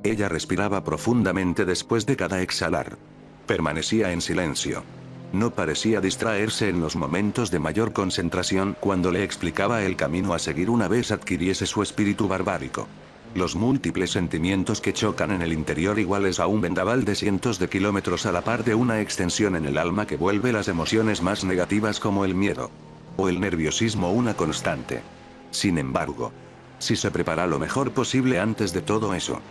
Ella respiraba profundamente después de cada exhalar. Permanecía en silencio. No parecía distraerse en los momentos de mayor concentración cuando le explicaba el camino a seguir una vez adquiriese su espíritu barbárico. Los múltiples sentimientos que chocan en el interior iguales a un vendaval de cientos de kilómetros a la par de una extensión en el alma que vuelve las emociones más negativas como el miedo o el nerviosismo una constante. Sin embargo, si se prepara lo mejor posible antes de todo eso,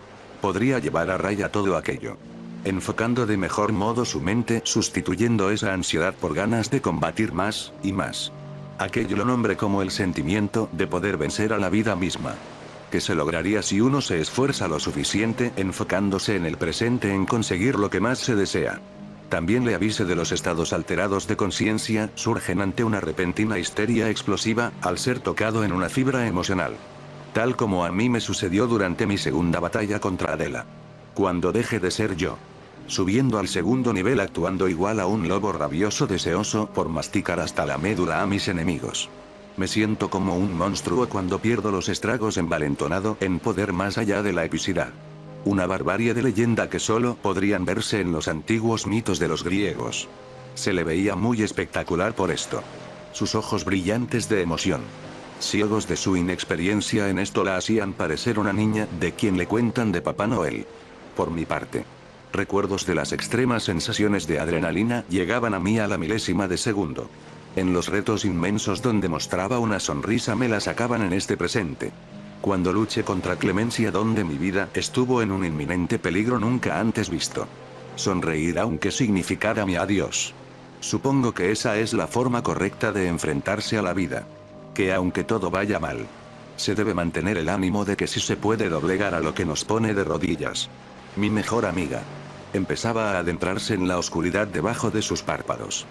podría llevar a raya todo aquello. Enfocando de mejor modo su mente, sustituyendo esa ansiedad por ganas de combatir más y más. Aquello lo nombré como el sentimiento de poder vencer a la vida misma. Que se lograría si uno se esfuerza lo suficiente, enfocándose en el presente en conseguir lo que más se desea. También le avise de los estados alterados de conciencia, surgen ante una repentina histeria explosiva, al ser tocado en una fibra emocional. Tal como a mí me sucedió durante mi segunda batalla contra Adela. Cuando deje de ser yo. Subiendo al segundo nivel actuando igual a un lobo rabioso deseoso por masticar hasta la médula a mis enemigos. Me siento como un monstruo cuando pierdo los estragos envalentonado en poder más allá de la epicidad. Una barbarie de leyenda que solo podrían verse en los antiguos mitos de los griegos. Se le veía muy espectacular por esto. Sus ojos brillantes de emoción. Ciegos de su inexperiencia en esto la hacían parecer una niña de quien le cuentan de Papá Noel. Por mi parte, recuerdos de las extremas sensaciones de adrenalina llegaban a mí a la milésima de segundo. En los retos inmensos donde mostraba una sonrisa me la sacaban en este presente. Cuando luché contra Clemencia donde mi vida estuvo en un inminente peligro nunca antes visto. Sonreír aunque significara mi adiós. Supongo que esa es la forma correcta de enfrentarse a la vida. Que aunque todo vaya mal, se debe mantener el ánimo de que sí se puede doblegar a lo que nos pone de rodillas. Mi mejor amiga. Empezaba a adentrarse en la oscuridad debajo de sus párpados.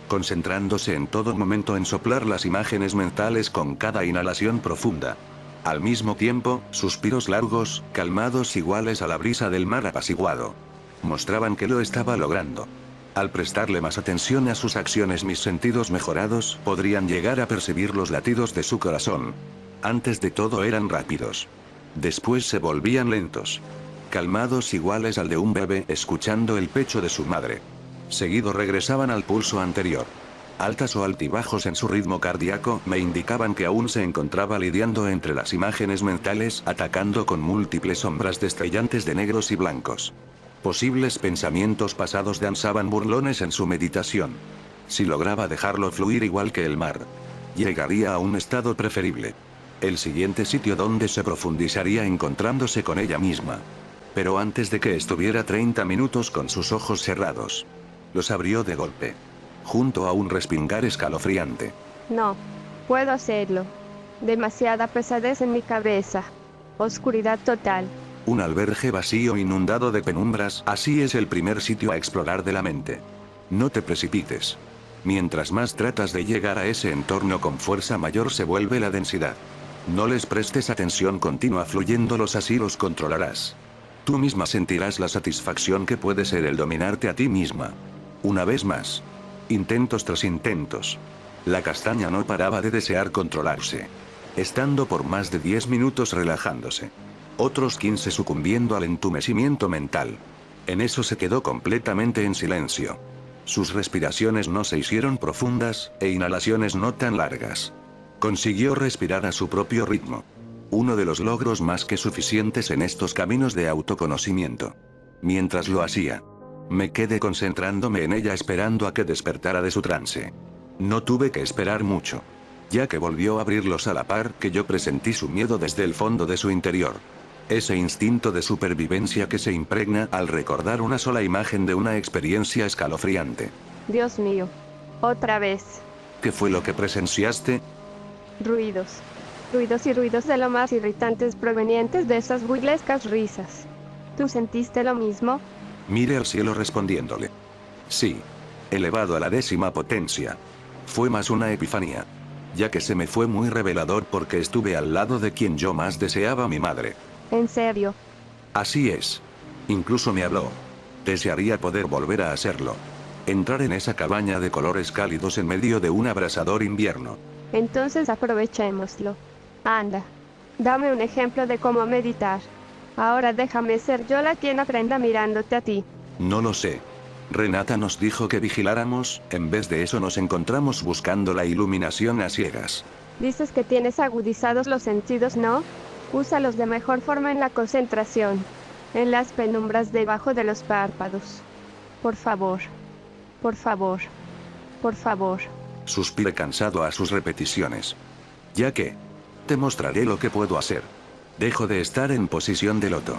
Concentrándose en todo momento en soplar las imágenes mentales con cada inhalación profunda. Al mismo tiempo, suspiros largos, calmados iguales a la brisa del mar apaciguado. Mostraban que lo estaba logrando. Al prestarle más atención a sus acciones mis sentidos mejorados podrían llegar a percibir los latidos de su corazón. Antes de todo eran rápidos. Después se volvían lentos. Calmados iguales al de un bebé escuchando el pecho de su madre. Seguido regresaban al pulso anterior. Altas o altibajos en su ritmo cardíaco me indicaban que aún se encontraba lidiando entre las imágenes mentales, atacando con múltiples sombras destellantes de negros y blancos. Posibles pensamientos pasados danzaban burlones en su meditación. Si lograba dejarlo fluir igual que el mar, llegaría a un estado preferible. El siguiente sitio donde se profundizaría encontrándose con ella misma. Pero antes de que estuviera 30 minutos con sus ojos cerrados. Los abrió de golpe. Junto a un respingar escalofriante. No, puedo hacerlo. Demasiada pesadez en mi cabeza. Oscuridad total. Un albergue vacío inundado de penumbras, así es el primer sitio a explorar de la mente. No te precipites. Mientras más tratas de llegar a ese entorno con fuerza mayor se vuelve la densidad. No les prestes atención continua fluyéndolos así los controlarás. Tú misma sentirás la satisfacción que puede ser el dominarte a ti misma. Una vez más. Intentos tras intentos. La castaña no paraba de desear controlarse. Estando por más de 10 minutos relajándose. Otros 15 sucumbiendo al entumecimiento mental. En eso se quedó completamente en silencio. Sus respiraciones no se hicieron profundas, e inhalaciones no tan largas. Consiguió respirar a su propio ritmo. Uno de los logros más que suficientes en estos caminos de autoconocimiento. Mientras lo hacía, me quedé concentrándome en ella esperando a que despertara de su trance. No tuve que esperar mucho. Ya que volvió a abrirlos a la par que yo presentí su miedo desde el fondo de su interior. Ese instinto de supervivencia que se impregna al recordar una sola imagen de una experiencia escalofriante. Dios mío. Otra vez. ¿Qué fue lo que presenciaste? Ruidos. Ruidos y ruidos de lo más irritantes provenientes de esas burlescas risas. ¿Tú sentiste lo mismo? Miré al cielo respondiéndole. Sí. Elevado a la 10ª potencia. Fue más una epifanía. Ya que se me fue muy revelador porque estuve al lado de quien yo más deseaba, mi madre. ¿En serio? Así es. Incluso me habló. Desearía poder volver a hacerlo. Entrar en esa cabaña de colores cálidos en medio de un abrasador invierno. Entonces aprovechémoslo. Anda. Dame un ejemplo de cómo meditar. Ahora déjame ser yo la quien aprenda mirándote a ti. No lo sé. Renata nos dijo que vigiláramos, en vez de eso nos encontramos buscando la iluminación a ciegas. Dices que tienes agudizados los sentidos, ¿no? Úsalos de mejor forma en la concentración. En las penumbras debajo de los párpados. Por favor. Por favor. Por favor. Suspiré cansado a sus repeticiones. Ya que. Te mostraré lo que puedo hacer. Dejo de estar en posición de loto.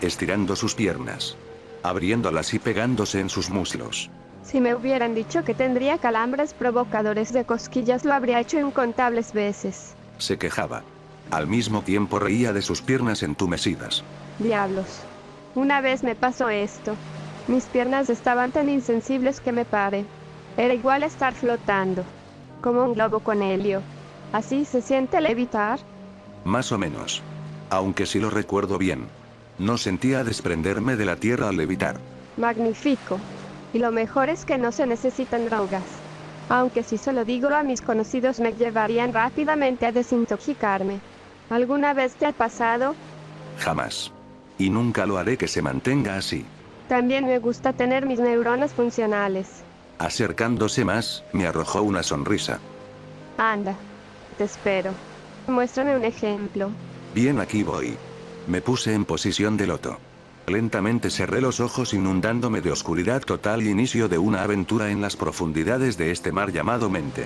Estirando sus piernas. Abriéndolas y pegándose en sus muslos. Si me hubieran dicho que tendría calambres provocadores de cosquillas, lo habría hecho incontables veces. Se quejaba. Al mismo tiempo reía de sus piernas entumecidas. Diablos. Una vez me pasó esto. Mis piernas estaban tan insensibles que me paré. Era igual a estar flotando. Como un globo con helio. ¿Así se siente levitar? Más o menos. Aunque si lo recuerdo bien. No sentía desprenderme de la tierra al levitar. Magnífico. Y lo mejor es que no se necesitan drogas. Aunque si solo digo a mis conocidos me llevarían rápidamente a desintoxicarme. ¿Alguna vez te ha pasado? Jamás. Y nunca lo haré que se mantenga así. También me gusta tener mis neuronas funcionales. Acercándose más, me arrojó una sonrisa. Anda. Te espero. Muéstrame un ejemplo. Bien, aquí voy. Me puse en posición de loto. Lentamente cerré los ojos inundándome de oscuridad total y inicio de una aventura en las profundidades de este mar llamado mente.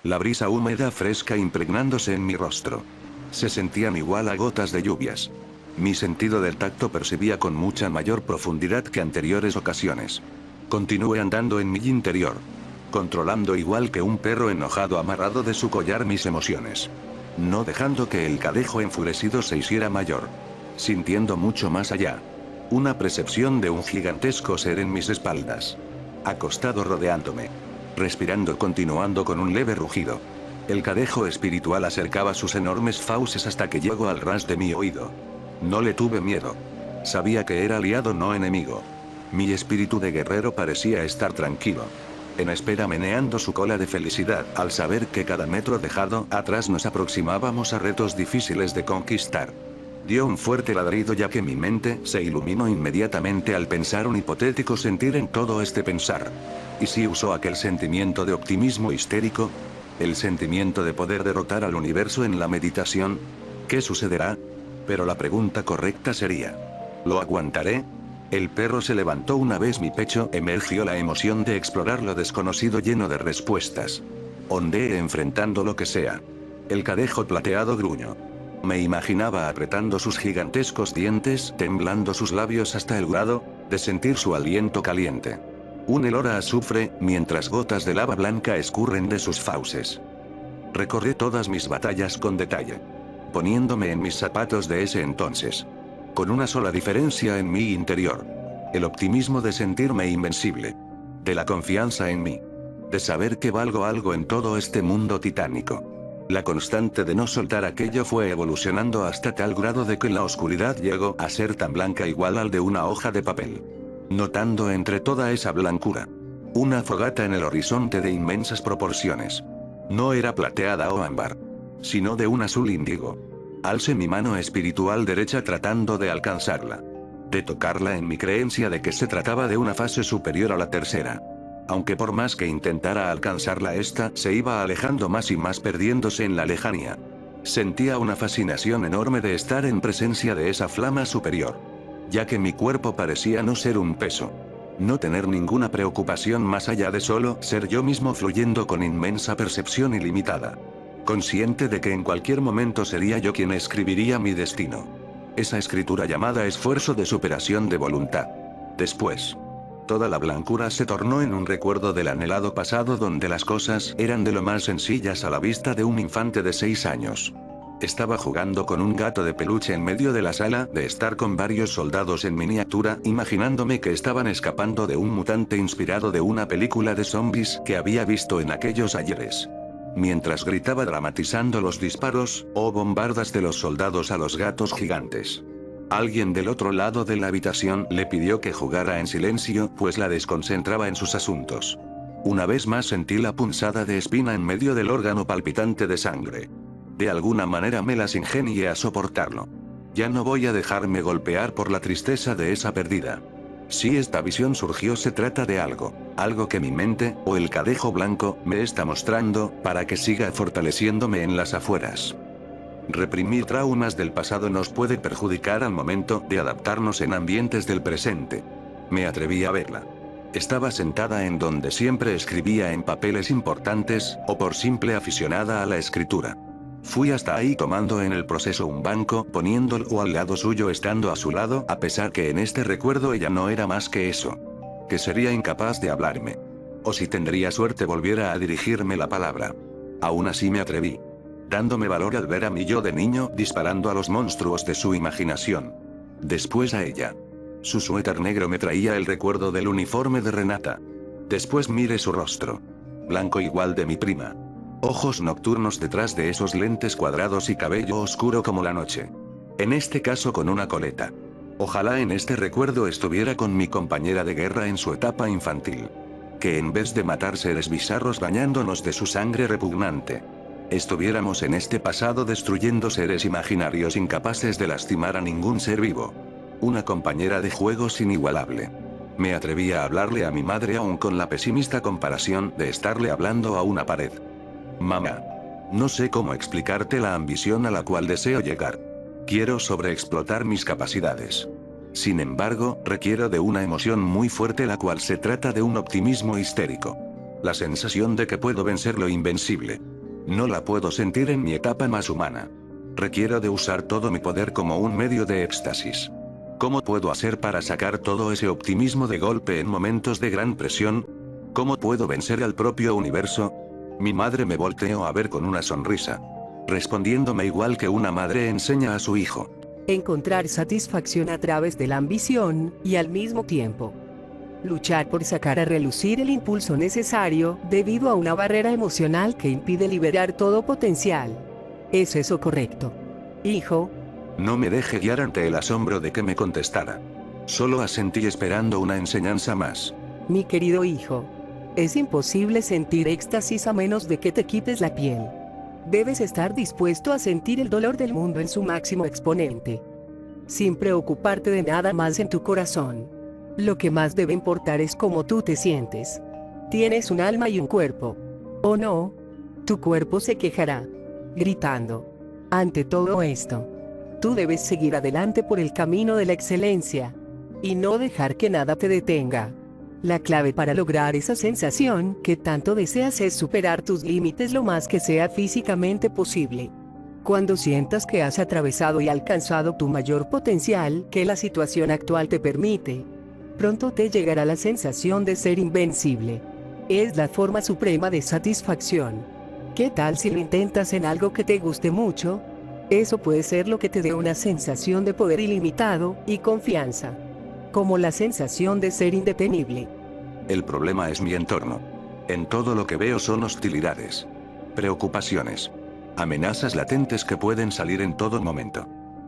La brisa húmeda fresca impregnándose en mi rostro. Se sentían igual a gotas de lluvias. Mi sentido del tacto percibía con mucha mayor profundidad que anteriores ocasiones. Continué andando en mi interior. Controlando igual que un perro enojado amarrado de su collar mis emociones. No dejando que el cadejo enfurecido se hiciera mayor. Sintiendo mucho más allá. Una percepción de un gigantesco ser en mis espaldas. Acostado rodeándome. Respirando continuando con un leve rugido. El cadejo espiritual acercaba sus enormes fauces hasta que llegó al ras de mi oído. No le tuve miedo. Sabía que era aliado no enemigo. Mi espíritu de guerrero parecía estar tranquilo. En espera meneando su cola de felicidad al saber que cada metro dejado atrás nos aproximábamos a retos difíciles de conquistar. Dio un fuerte ladrido ya que mi mente se iluminó inmediatamente al pensar un hipotético sentir en todo este pensar. ¿Y si usó aquel sentimiento de optimismo histérico? ¿El sentimiento de poder derrotar al universo en la meditación? ¿Qué sucederá? Pero la pregunta correcta sería: ¿lo aguantaré? El perro se levantó una vez mi pecho, emergió la emoción de explorar lo desconocido lleno de respuestas. Ondeé enfrentando lo que sea. El cadejo plateado gruñó. Me imaginaba apretando sus gigantescos dientes, temblando sus labios hasta el grado de sentir su aliento caliente. Un olor a azufre, mientras gotas de lava blanca escurren de sus fauces. Recorrí todas mis batallas con detalle. Poniéndome en mis zapatos de ese entonces. Con una sola diferencia en mi interior. El optimismo de sentirme invencible. De la confianza en mí. De saber que valgo algo en todo este mundo titánico. La constante de no soltar aquello fue evolucionando hasta tal grado de que la oscuridad llegó a ser tan blanca igual al de una hoja de papel. Notando entre toda esa blancura. Una fogata en el horizonte de inmensas proporciones. No era plateada o ámbar. Sino de un azul índigo. Alcé mi mano espiritual derecha tratando de alcanzarla. De tocarla en mi creencia de que se trataba de una fase superior a la tercera. Aunque por más que intentara alcanzarla esta se iba alejando más y más perdiéndose en la lejanía. Sentía una fascinación enorme de estar en presencia de esa flama superior. Ya que mi cuerpo parecía no ser un peso. No tener ninguna preocupación más allá de solo ser yo mismo fluyendo con inmensa percepción ilimitada. Consciente de que en cualquier momento sería yo quien escribiría mi destino. Esa escritura llamada esfuerzo de superación de voluntad. Después. Toda la blancura se tornó en un recuerdo del anhelado pasado donde las cosas eran de lo más sencillas a la vista de un infante de 6 años. Estaba jugando con un gato de peluche en medio de la sala de estar con varios soldados en miniatura, imaginándome que estaban escapando de un mutante inspirado de una película de zombies que había visto en aquellos ayeres. Mientras gritaba dramatizando los disparos o bombardas de los soldados a los gatos gigantes. Alguien del otro lado de la habitación le pidió que jugara en silencio, pues la desconcentraba en sus asuntos. Una vez más sentí la punzada de espina en medio del órgano palpitante de sangre. De alguna manera me las ingenié a soportarlo. Ya no voy a dejarme golpear por la tristeza de esa pérdida. Si esta visión surgió, se trata de algo que mi mente, o el cadejo blanco, me está mostrando, para que siga fortaleciéndome en las afueras. Reprimir traumas del pasado nos puede perjudicar al momento de adaptarnos en ambientes del presente. Me atreví a verla. Estaba sentada en donde siempre escribía en papeles importantes, o por simple aficionada a la escritura. Fui hasta ahí tomando en el proceso un banco, poniéndolo al lado suyo, estando a su lado, a pesar que en este recuerdo ella no era más que eso. Que sería incapaz de hablarme. O si tendría suerte volviera a dirigirme la palabra. Aún así me atreví. Dándome valor al ver a mi yo de niño disparando a los monstruos de su imaginación. Después a ella. Su suéter negro me traía el recuerdo del uniforme de Renata. Después miré su rostro. Blanco igual de mi prima. Ojos nocturnos detrás de esos lentes cuadrados y cabello oscuro como la noche. En este caso con una coleta. Ojalá en este recuerdo estuviera con mi compañera de guerra en su etapa infantil. Que en vez de matar seres bizarros bañándonos de su sangre repugnante, estuviéramos en este pasado destruyendo seres imaginarios incapaces de lastimar a ningún ser vivo. Una compañera de juegos inigualable. Me atreví a hablarle a mi madre aún con la pesimista comparación de estarle hablando a una pared. Mamá. No sé cómo explicarte la ambición a la cual deseo llegar. Quiero sobreexplotar mis capacidades. Sin embargo, requiero de una emoción muy fuerte, la cual se trata de un optimismo histérico. La sensación de que puedo vencer lo invencible. No la puedo sentir en mi etapa más humana. Requiero de usar todo mi poder como un medio de éxtasis. ¿Cómo puedo hacer para sacar todo ese optimismo de golpe en momentos de gran presión? ¿Cómo puedo vencer al propio universo? Mi madre me volteó a ver con una sonrisa, respondiéndome igual que una madre enseña a su hijo. Encontrar satisfacción a través de la ambición, y al mismo tiempo luchar por sacar a relucir el impulso necesario, debido a una barrera emocional que impide liberar todo potencial. ¿Es eso correcto, hijo? No me dejé guiar ante el asombro de que me contestara. Solo asentí esperando una enseñanza más. Mi querido hijo, es imposible sentir éxtasis a menos de que te quites la piel. Debes estar dispuesto a sentir el dolor del mundo en su máximo exponente, sin preocuparte de nada más en tu corazón. Lo que más debe importar es cómo tú te sientes. Tienes un alma y un cuerpo. ¿O no? Tu cuerpo se quejará, gritando. Ante todo esto, tú debes seguir adelante por el camino de la excelencia, y no dejar que nada te detenga. La clave para lograr esa sensación que tanto deseas es superar tus límites lo más que sea físicamente posible. Cuando sientas que has atravesado y alcanzado tu mayor potencial que la situación actual te permite, pronto te llegará la sensación de ser invencible. Es la forma suprema de satisfacción. ¿Qué tal si lo intentas en algo que te guste mucho? Eso puede ser lo que te dé una sensación de poder ilimitado y confianza. Como la sensación de ser indetenible. El problema es mi entorno. En todo lo que veo son hostilidades, preocupaciones, amenazas latentes que pueden salir en todo momento.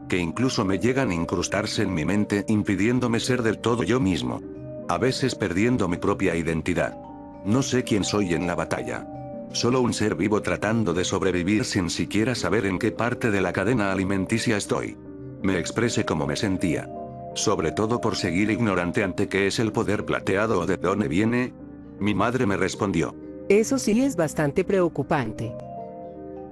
Que incluso me llegan a incrustarse en mi mente, impidiéndome ser del todo yo mismo. A veces perdiendo mi propia identidad. No sé quién soy en la batalla. Solo un ser vivo tratando de sobrevivir sin siquiera saber en qué parte de la cadena alimenticia estoy. Me expresé como me sentía. Sobre todo por seguir ignorante ante qué es el poder plateado o de dónde viene. Mi madre me respondió. Eso sí es bastante preocupante.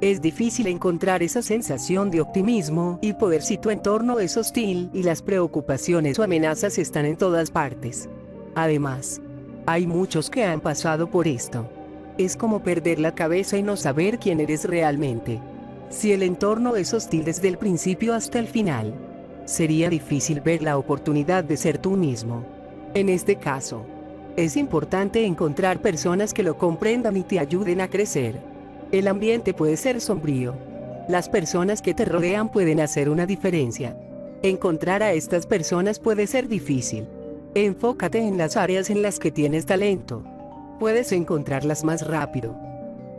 Es difícil encontrar esa sensación de optimismo y poder si tu entorno es hostil y las preocupaciones o amenazas están en todas partes. Además, hay muchos que han pasado por esto. Es como perder la cabeza y no saber quién eres realmente. Si el entorno es hostil desde el principio hasta el final, sería difícil ver la oportunidad de ser tú mismo. En este caso, es importante encontrar personas que lo comprendan y te ayuden a crecer. El ambiente puede ser sombrío. Las personas que te rodean pueden hacer una diferencia. Encontrar a estas personas puede ser difícil. Enfócate en las áreas en las que tienes talento. Puedes encontrarlas más rápido.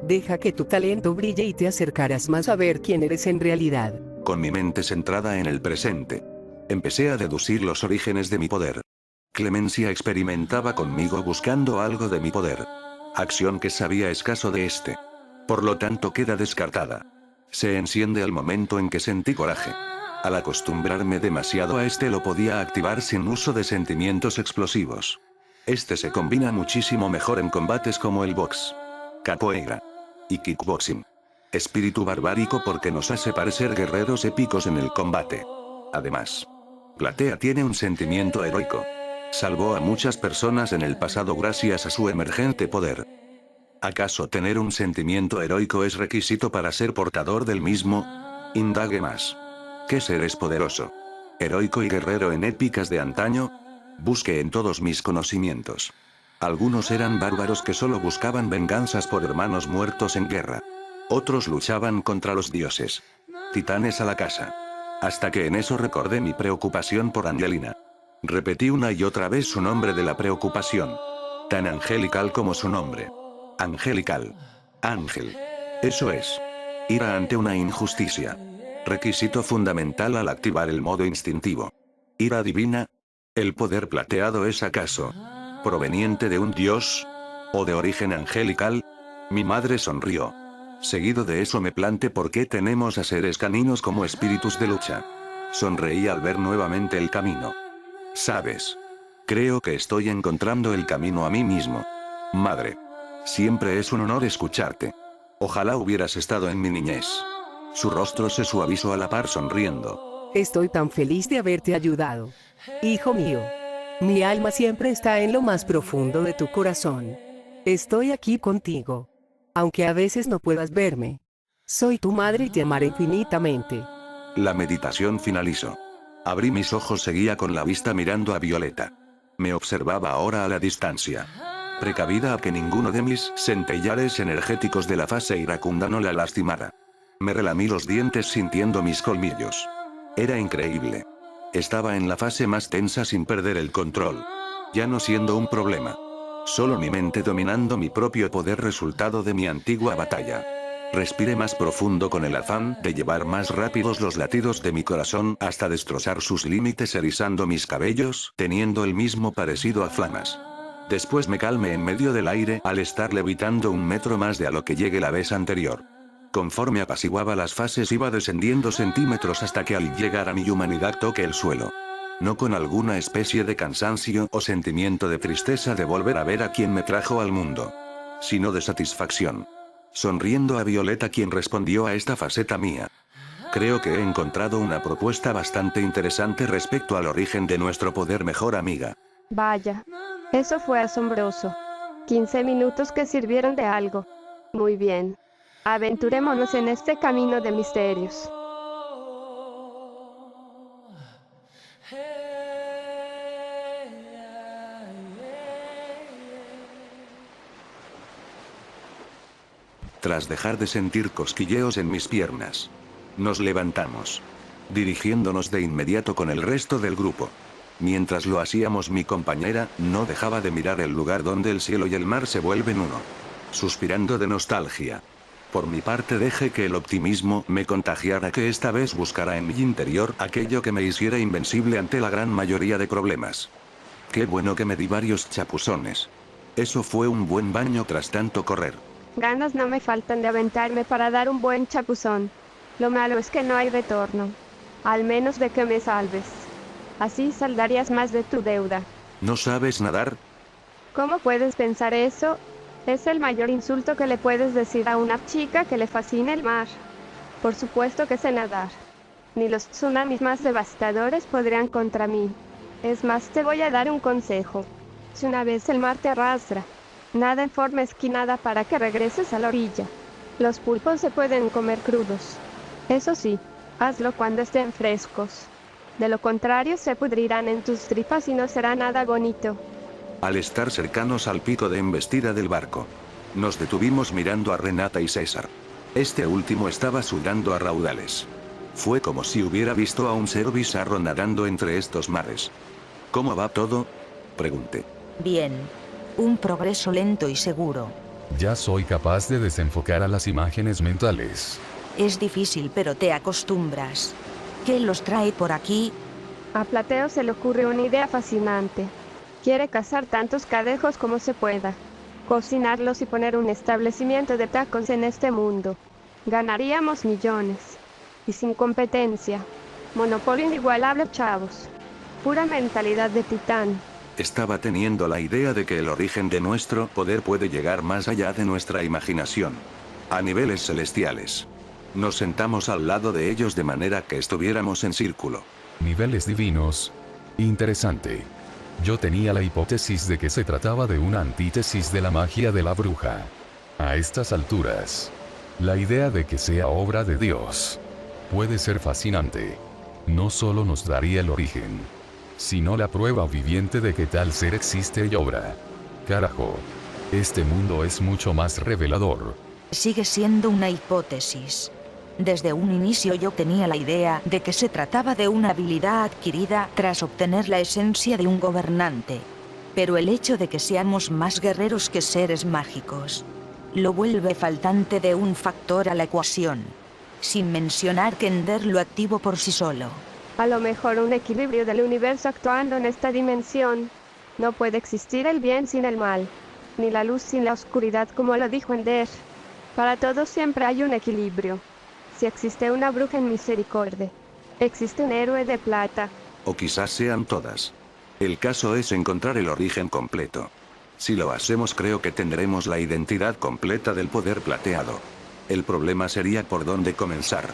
Deja que tu talento brille y te acercarás más a ver quién eres en realidad. Con mi mente centrada en el presente, empecé a deducir los orígenes de mi poder. Clemencia experimentaba conmigo buscando algo de mi poder. acción que sabía escaso de este. Por lo tanto queda descartada. Se enciende al momento en que sentí coraje. Al acostumbrarme demasiado a este lo podía activar sin uso de sentimientos explosivos. Este se combina muchísimo mejor en combates como el box, capoeira y kickboxing. Espíritu barbárico porque nos hace parecer guerreros épicos en el combate. Además, Platea tiene un sentimiento heroico. Salvó a muchas personas en el pasado gracias a su emergente poder. ¿Acaso tener un sentimiento heroico es requisito para ser portador del mismo? Indague más. ¿Qué ser es poderoso, heroico y guerrero en épicas de antaño? Busqué en todos mis conocimientos. Algunos eran bárbaros que solo buscaban venganzas por hermanos muertos en guerra. Otros luchaban contra los dioses. Titanes a la casa. Hasta que en eso recordé mi preocupación por Angelina. Repetí una y otra vez su nombre de la preocupación. Tan angelical como su nombre. Angelical. Ángel. Eso es. Ira ante una injusticia. Requisito fundamental al activar el modo instintivo. Ira divina. ¿El poder plateado es acaso proveniente de un dios? ¿O de origen angelical? Mi madre sonrió. Seguido de eso me planteé por qué tenemos a seres caninos como espíritus de lucha. Sonreí al ver nuevamente el camino. ¿Sabes? Creo que estoy encontrando el camino a mí mismo. Madre. Siempre es un honor escucharte. Ojalá hubieras estado en mi niñez. Su rostro se suavizó a la par sonriendo. Estoy tan feliz de haberte ayudado. Hijo mío. Mi alma siempre está en lo más profundo de tu corazón. Estoy aquí contigo. Aunque a veces no puedas verme. Soy tu madre y te amaré infinitamente. La meditación finalizó. Abrí mis ojos, seguía con la vista mirando a Violeta. Me observaba ahora a la distancia. Precavida a que ninguno de mis centellares energéticos de la fase iracunda no la lastimara. Me relamí los dientes sintiendo mis colmillos. Era increíble. Estaba en la fase más tensa sin perder el control. Ya no siendo un problema. Solo mi mente dominando mi propio poder, resultado de mi antigua batalla. Respiré más profundo con el afán de llevar más rápidos los latidos de mi corazón hasta destrozar sus límites, erizando mis cabellos, teniendo el mismo parecido a flamas. Después me calmé en medio del aire al estar levitando 1 metro más de a lo que llegué la vez anterior. Conforme apaciguaba las fases iba descendiendo centímetros hasta que al llegar a mi humanidad toqué el suelo. No con alguna especie de cansancio o sentimiento de tristeza de volver a ver a quien me trajo al mundo, sino de satisfacción. Sonriendo a Violeta, quien respondió a esta faceta mía. Creo que he encontrado una propuesta bastante interesante respecto al origen de nuestro poder, mejor amiga. Vaya. Eso fue asombroso. 15 minutos que sirvieron de algo. Muy bien. Aventurémonos en este camino de misterios. Tras dejar de sentir cosquilleos en mis piernas, nos levantamos, dirigiéndonos de inmediato con el resto del grupo. Mientras lo hacíamos, mi compañera no dejaba de mirar el lugar donde el cielo y el mar se vuelven uno, suspirando de nostalgia. Por mi parte dejé que el optimismo me contagiara, que esta vez buscara en mi interior aquello que me hiciera invencible ante la gran mayoría de problemas. Qué bueno que me di varios chapuzones. Eso fue un buen baño tras tanto correr. Ganas no me faltan de aventarme para dar un buen chapuzón. Lo malo es que no hay retorno. Al menos de que me salves. Así saldarías más de tu deuda. ¿No sabes nadar? ¿Cómo puedes pensar eso? Es el mayor insulto que le puedes decir a una chica que le fascina el mar. Por supuesto que sé nadar. Ni los tsunamis más devastadores podrían contra mí. Es más, te voy a dar un consejo. Si una vez el mar te arrastra, nada en forma esquinada para que regreses a la orilla. Los pulpos se pueden comer crudos. Eso sí, hazlo cuando estén frescos. De lo contrario se pudrirán en tus tripas y no será nada bonito. Al estar cercanos al pico de embestida del barco, nos detuvimos mirando a Renata y César. Este último estaba sudando a raudales. Fue como si hubiera visto a un ser bizarro nadando entre estos mares. ¿Cómo va todo?, pregunté. Bien. Un progreso lento y seguro. Ya soy capaz de desenfocar a las imágenes mentales. Es difícil, pero te acostumbras. ¿Qué los trae por aquí? A Plateo se le ocurre una idea fascinante. Quiere cazar tantos cadejos como se pueda. cocinarlos y poner un establecimiento de tacos en este mundo. Ganaríamos millones. Y sin competencia. Monopolio inigualable, chavos. Pura mentalidad de titán. Estaba teniendo la idea de que el origen de nuestro poder puede llegar más allá de nuestra imaginación. A niveles celestiales. Nos sentamos al lado de ellos de manera que estuviéramos en círculo. Niveles divinos. Interesante. Yo tenía la hipótesis de que se trataba de una antítesis de la magia de la bruja. A estas alturas, la idea de que sea obra de Dios puede ser fascinante. No solo nos daría el origen, sino la prueba viviente de que tal ser existe y obra. Carajo. Este mundo es mucho más revelador. Sigue siendo una hipótesis. Desde un inicio yo tenía la idea de que se trataba de una habilidad adquirida tras obtener la esencia de un gobernante. Pero el hecho de que seamos más guerreros que seres mágicos lo vuelve faltante de un factor a la ecuación. Sin mencionar que Ender lo activo por sí solo. A lo mejor un equilibrio del universo actuando en esta dimensión. No puede existir el bien sin el mal, ni la luz sin la oscuridad, como lo dijo Ender. Para todos siempre hay un equilibrio. Si existe una bruja en misericordia, existe un héroe de plata. O quizás sean todas. El caso es encontrar el origen completo. Si lo hacemos, creo que tendremos la identidad completa del poder plateado. El problema sería por dónde comenzar.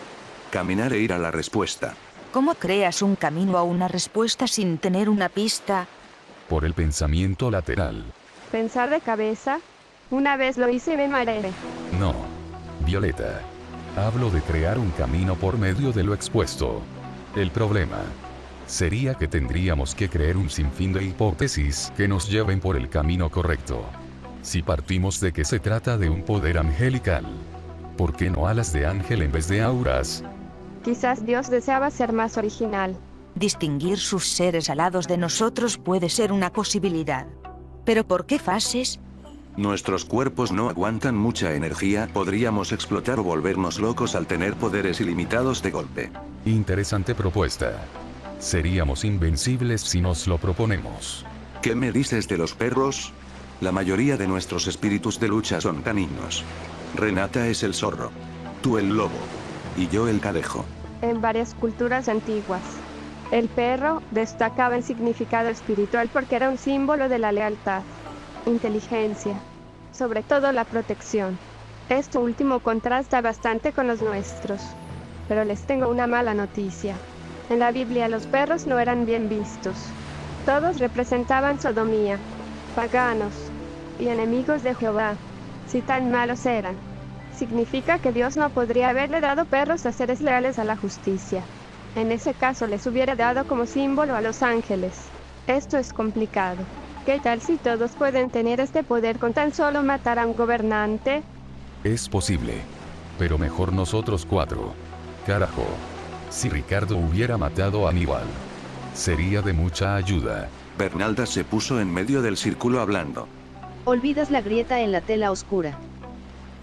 Caminar e ir a la respuesta. ¿Cómo creas un camino a una respuesta sin tener una pista? Por el pensamiento lateral. Pensar de cabeza. Una vez lo hice y me mareé. No. Violeta. Hablo de crear un camino por medio de lo expuesto. El problema sería que tendríamos que creer un sinfín de hipótesis que nos lleven por el camino correcto. Si partimos de que se trata de un poder angelical, ¿por qué no alas de ángel en vez de auras? Quizás Dios deseaba ser más original. Distinguir sus seres alados de nosotros puede ser una posibilidad. ¿Pero por qué fases? Nuestros cuerpos no aguantan mucha energía, podríamos explotar o volvernos locos al tener poderes ilimitados de golpe. Interesante propuesta. Seríamos invencibles si nos lo proponemos. ¿Qué me dices de los perros? La mayoría de nuestros espíritus de lucha son caninos. Renata es el zorro. Tú el lobo. Y yo el cadejo. En varias culturas antiguas, el perro destacaba en significado espiritual porque era un símbolo de la lealtad, inteligencia, sobre todo la protección. Esto último contrasta bastante con los nuestros. Pero les tengo una mala noticia. En la Biblia los perros no eran bien vistos. Todos representaban sodomía, paganos y enemigos de Jehová. Si tan malos eran, significa que Dios no podría haberle dado perros a seres leales a la justicia. En ese caso les hubiera dado como símbolo a los ángeles. Esto es complicado. ¿Qué tal si todos pueden tener este poder con tan solo matar a un gobernante? Es posible. Pero mejor nosotros 4. Carajo. Si Ricardo hubiera matado a Aníbal, sería de mucha ayuda. Bernalda se puso en medio del círculo hablando. Olvidas la grieta en la tela oscura.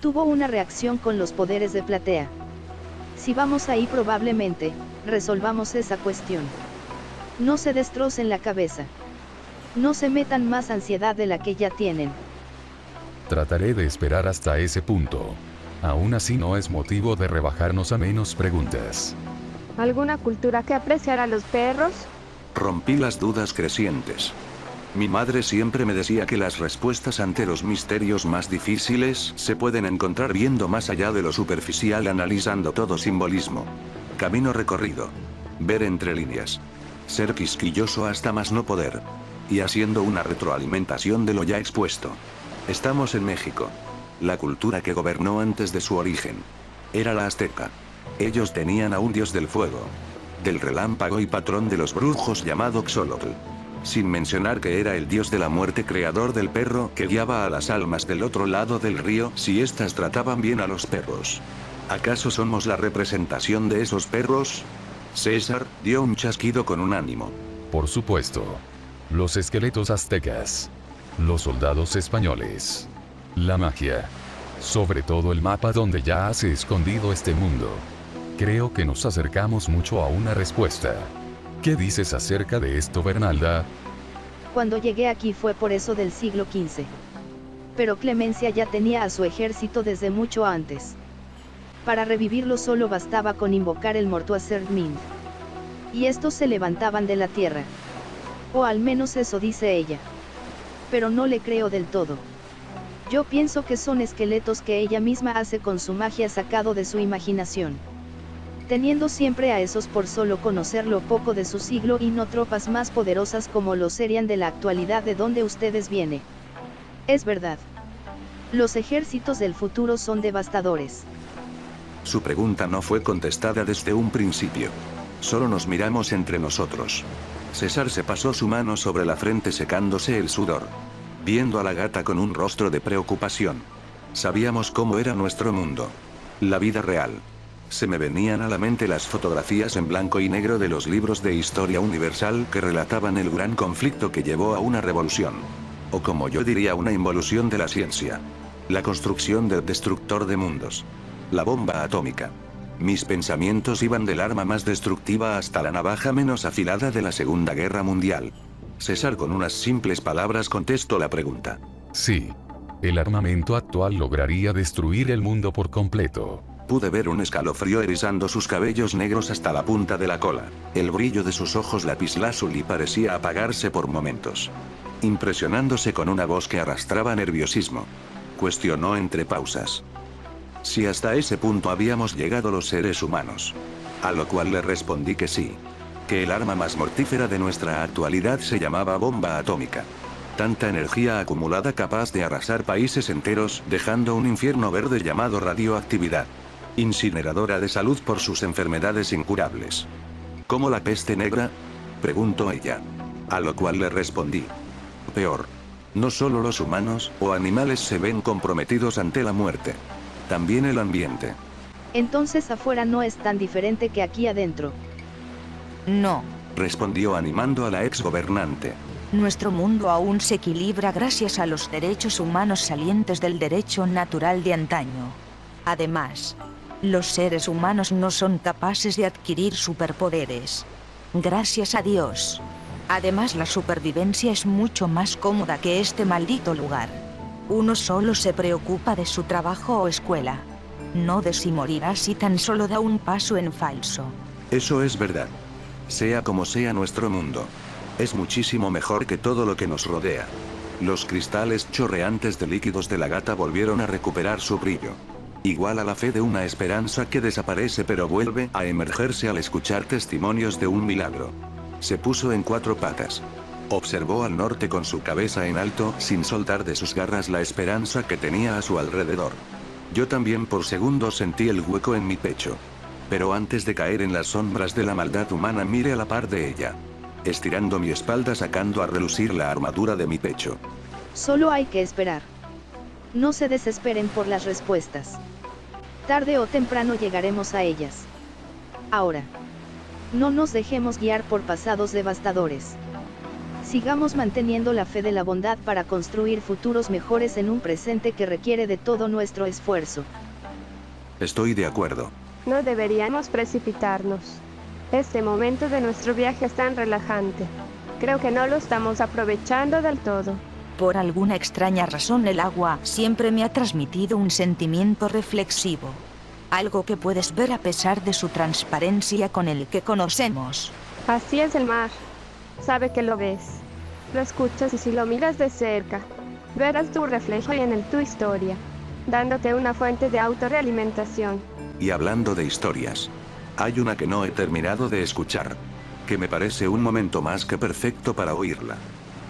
Tuvo una reacción con los poderes de Platea. Si vamos ahí probablemente, resolvamos esa cuestión. No se destrocen la cabeza. No se metan más ansiedad de la que ya tienen. Trataré de esperar hasta ese punto. Aún así no es motivo de rebajarnos a menos preguntas. ¿Alguna cultura que apreciara a los perros? Rompí las dudas crecientes. Mi madre siempre me decía que las respuestas ante los misterios más difíciles se pueden encontrar viendo más allá de lo superficial, analizando todo simbolismo. Camino recorrido. Ver entre líneas. Ser quisquilloso hasta más no poder. Y haciendo una retroalimentación de lo ya expuesto. Estamos en México. La cultura que gobernó antes de su origen era la azteca. Ellos tenían a un dios del fuego, del relámpago y patrón de los brujos llamado Xolotl. Sin mencionar que era el dios de la muerte, creador del perro que guiaba a las almas del otro lado del río si éstas trataban bien a los perros. ¿Acaso somos la representación de esos perros? César dio un chasquido con un ánimo. Por supuesto. Los esqueletos aztecas. Los soldados españoles. La magia. Sobre todo el mapa donde ya se ha escondido este mundo. Creo que nos acercamos mucho a una respuesta. ¿Qué dices acerca de esto, Bernalda? Cuando llegué aquí fue por eso del siglo XV. pero Clemencia ya tenía a su ejército desde mucho antes. Para revivirlo solo bastaba con invocar el Mortuaser Mind. Y estos se levantaban de la tierra. O al menos eso dice ella. Pero no le creo del todo. Yo pienso que son esqueletos que ella misma hace con su magia sacado de su imaginación. Teniendo siempre a esos por solo conocer lo poco de su siglo y no tropas más poderosas como lo serían de la actualidad de donde ustedes vienen. Es verdad. Los ejércitos del futuro son devastadores. Su pregunta no fue contestada desde un principio. Solo nos miramos entre nosotros. César se pasó su mano sobre la frente secándose el sudor. Viendo a la gata con un rostro de preocupación. Sabíamos cómo era nuestro mundo. La vida real. Se me venían a la mente las fotografías en blanco y negro de los libros de historia universal que relataban el gran conflicto que llevó a una revolución. O como yo diría, una involución de la ciencia. La construcción del destructor de mundos. La bomba atómica. Mis pensamientos iban del arma más destructiva hasta la navaja menos afilada de la Segunda Guerra Mundial. César con unas simples palabras contestó la pregunta. Sí. El armamento actual lograría destruir el mundo por completo. Pude ver un escalofrío erizando sus cabellos negros hasta la punta de la cola. El brillo de sus ojos lapislázuli parecía apagarse por momentos. Impresionándose con una voz que arrastraba nerviosismo. Cuestionó entre pausas. Si hasta ese punto habíamos llegado los seres humanos. A lo cual le respondí que sí. Que el arma más mortífera de nuestra actualidad se llamaba bomba atómica. Tanta energía acumulada capaz de arrasar países enteros, dejando un infierno verde llamado radioactividad. Incineradora de salud por sus enfermedades incurables. ¿Cómo la peste negra? Preguntó ella. A lo cual le respondí. Peor. No solo los humanos o animales se ven comprometidos ante la muerte. También el ambiente. Entonces afuera no es tan diferente que aquí adentro. No. Respondió animando a la exgobernante. Nuestro mundo aún se equilibra gracias a los derechos humanos salientes del derecho natural de antaño. Además, los seres humanos no son capaces de adquirir superpoderes. Gracias a Dios. Además, la supervivencia es mucho más cómoda que este maldito lugar. Uno solo se preocupa de su trabajo o escuela. No de si morirá si tan solo da un paso en falso. Eso es verdad. Sea como sea nuestro mundo. Es muchísimo mejor que todo lo que nos rodea. Los cristales chorreantes de líquidos de la gata volvieron a recuperar su brillo. Igual a la fe de una esperanza que desaparece pero vuelve a emergerse al escuchar testimonios de un milagro. Se puso en 4 patas. Observó al norte con su cabeza en alto, sin soltar de sus garras la esperanza que tenía a su alrededor. Yo también por segundos sentí el hueco en mi pecho. Pero antes de caer en las sombras de la maldad humana miré a la par de ella. Estirando mi espalda sacando a relucir la armadura de mi pecho. Solo hay que esperar. No se desesperen por las respuestas. Tarde o temprano llegaremos a ellas. Ahora. No nos dejemos guiar por pasados devastadores. Sigamos manteniendo la fe de la bondad para construir futuros mejores en un presente que requiere de todo nuestro esfuerzo. Estoy de acuerdo. No deberíamos precipitarnos. Este momento de nuestro viaje es tan relajante. Creo que no lo estamos aprovechando del todo. Por alguna extraña razón el agua siempre me ha transmitido un sentimiento reflexivo. Algo que puedes ver a pesar de su transparencia con el que conocemos. Así es el mar. Sabe que lo ves. Lo escuchas y si lo miras de cerca, verás tu reflejo y en tu historia, dándote una fuente de autorrealimentación. Y hablando de historias, hay una que no he terminado de escuchar, que me parece un momento más que perfecto para oírla.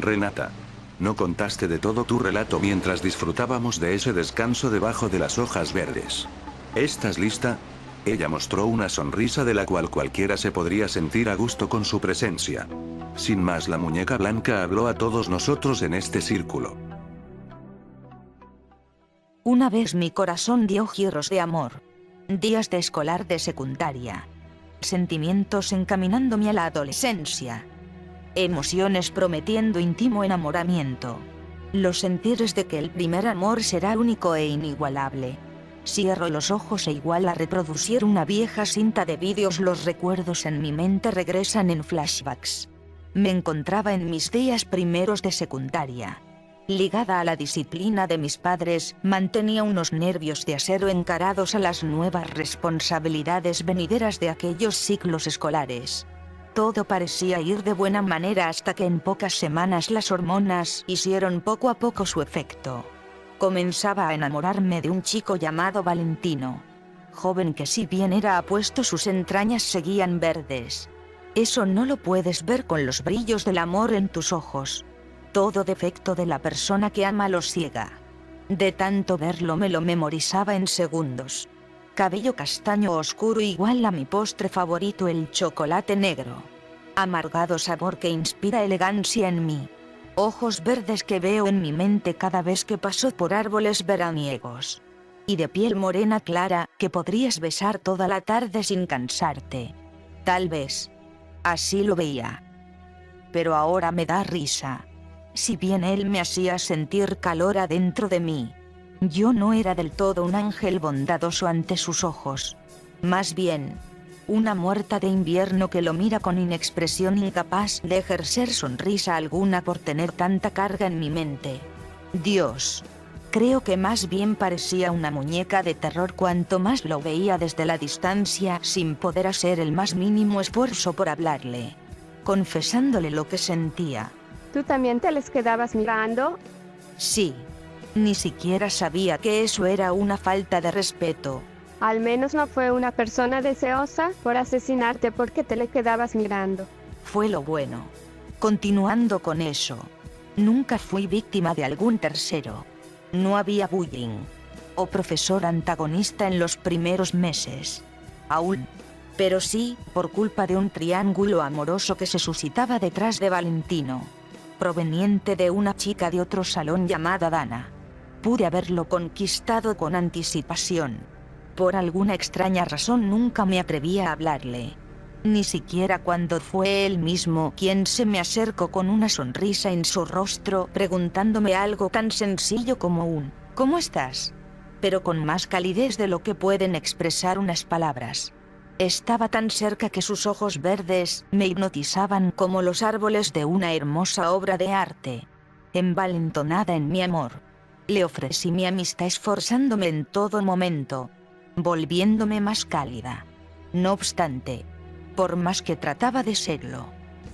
Renata, no contaste de todo tu relato mientras disfrutábamos de ese descanso debajo de las hojas verdes. ¿Estás lista? Ella mostró una sonrisa de la cual cualquiera se podría sentir a gusto con su presencia. Sin más, la muñeca blanca habló a todos nosotros en este círculo. Una vez mi corazón dio giros de amor. Días de escolar de secundaria. Sentimientos encaminándome a la adolescencia. Emociones prometiendo íntimo enamoramiento. Los sentires de que el primer amor será único e inigualable. Cierro los ojos e igual a reproducir una vieja cinta de vídeos, los recuerdos en mi mente regresan en flashbacks. Me encontraba en mis días primeros de secundaria. Ligada a la disciplina de mis padres, mantenía unos nervios de acero encarados a las nuevas responsabilidades venideras de aquellos ciclos escolares. Todo parecía ir de buena manera hasta que en pocas semanas las hormonas hicieron poco a poco su efecto. Comenzaba a enamorarme de un chico llamado Valentino. Joven que si bien era apuesto, sus entrañas seguían verdes. Eso no lo puedes ver con los brillos del amor en tus ojos. Todo defecto de la persona que ama lo ciega. De tanto verlo me lo memorizaba en segundos. Cabello castaño oscuro igual a mi postre favorito, el chocolate negro. Amargado sabor que inspira elegancia en mí. Ojos verdes que veo en mi mente cada vez que paso por árboles veraniegos. Y de piel morena clara que podrías besar toda la tarde sin cansarte. Tal vez. Así lo veía. Pero ahora me da risa. Si bien él me hacía sentir calor adentro de mí, yo no era del todo un ángel bondadoso ante sus ojos. Más bien, una muerta de invierno que lo mira con inexpresión, incapaz de ejercer sonrisa alguna por tener tanta carga en mi mente. Dios. Creo que más bien parecía una muñeca de terror cuanto más lo veía desde la distancia, sin poder hacer el más mínimo esfuerzo por hablarle, confesándole lo que sentía. ¿Tú también te les quedabas mirando? Sí. Ni siquiera sabía que eso era una falta de respeto. Al menos no fue una persona deseosa por asesinarte porque te le quedabas mirando. Fue lo bueno. Continuando con eso, nunca fui víctima de algún tercero. No había bullying o profesor antagonista en los primeros meses. Aún. Pero sí, por culpa de un triángulo amoroso que se suscitaba detrás de Valentino, proveniente de una chica de otro salón llamada Dana. Pude haberlo conquistado con anticipación. Por alguna extraña razón nunca me atreví a hablarle. Ni siquiera cuando fue él mismo quien se me acercó con una sonrisa en su rostro, preguntándome algo tan sencillo como un ¿cómo estás? Pero con más calidez de lo que pueden expresar unas palabras. Estaba tan cerca que sus ojos verdes me hipnotizaban como los árboles de una hermosa obra de arte. Envalentonada en mi amor, le ofrecí mi amistad esforzándome en todo momento, volviéndome más cálida. No obstante, por más que trataba de serlo,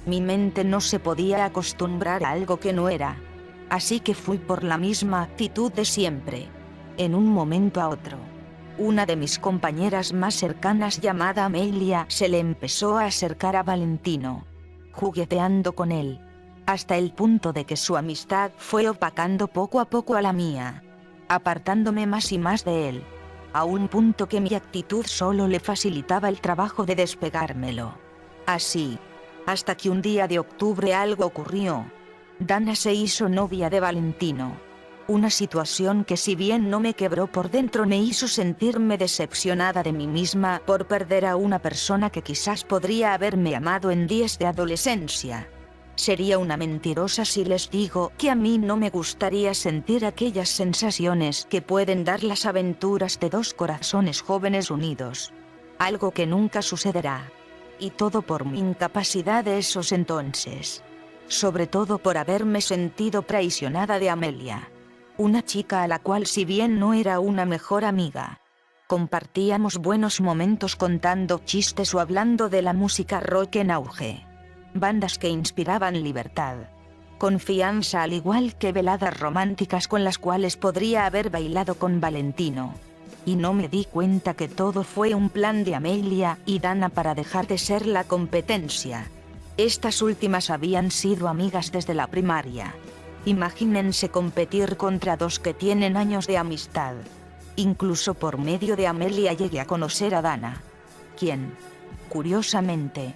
mi mente no se podía acostumbrar a algo que no era. Así que fui por la misma actitud de siempre. En un momento a otro, una de mis compañeras más cercanas llamada Amelia se le empezó a acercar a Valentino, jugueteando con él, hasta el punto de que su amistad fue opacando poco a poco a la mía, apartándome más y más de él, a un punto que mi actitud solo le facilitaba el trabajo de despegármelo. Así, hasta que un día de octubre algo ocurrió. Dana se hizo novia de Valentino. Una situación que, si bien no me quebró por dentro, me hizo sentirme decepcionada de mí misma por perder a una persona que quizás podría haberme amado en días de adolescencia. Sería una mentirosa si les digo que a mí no me gustaría sentir aquellas sensaciones que pueden dar las aventuras de dos corazones jóvenes unidos. Algo que nunca sucederá. Y todo por mi incapacidad de esos entonces. Sobre todo por haberme sentido traicionada de Amelia. Una chica a la cual, si bien no era una mejor amiga, compartíamos buenos momentos contando chistes o hablando de la música rock en auge. Bandas que inspiraban libertad, confianza, al igual que veladas románticas con las cuales podría haber bailado con Valentino. Y no me di cuenta que todo fue un plan de Amelia y Dana para dejar de ser la competencia. Estas últimas habían sido amigas desde la primaria. Imagínense competir contra dos que tienen años de amistad. Incluso por medio de Amelia llegué a conocer a Dana, quien, curiosamente,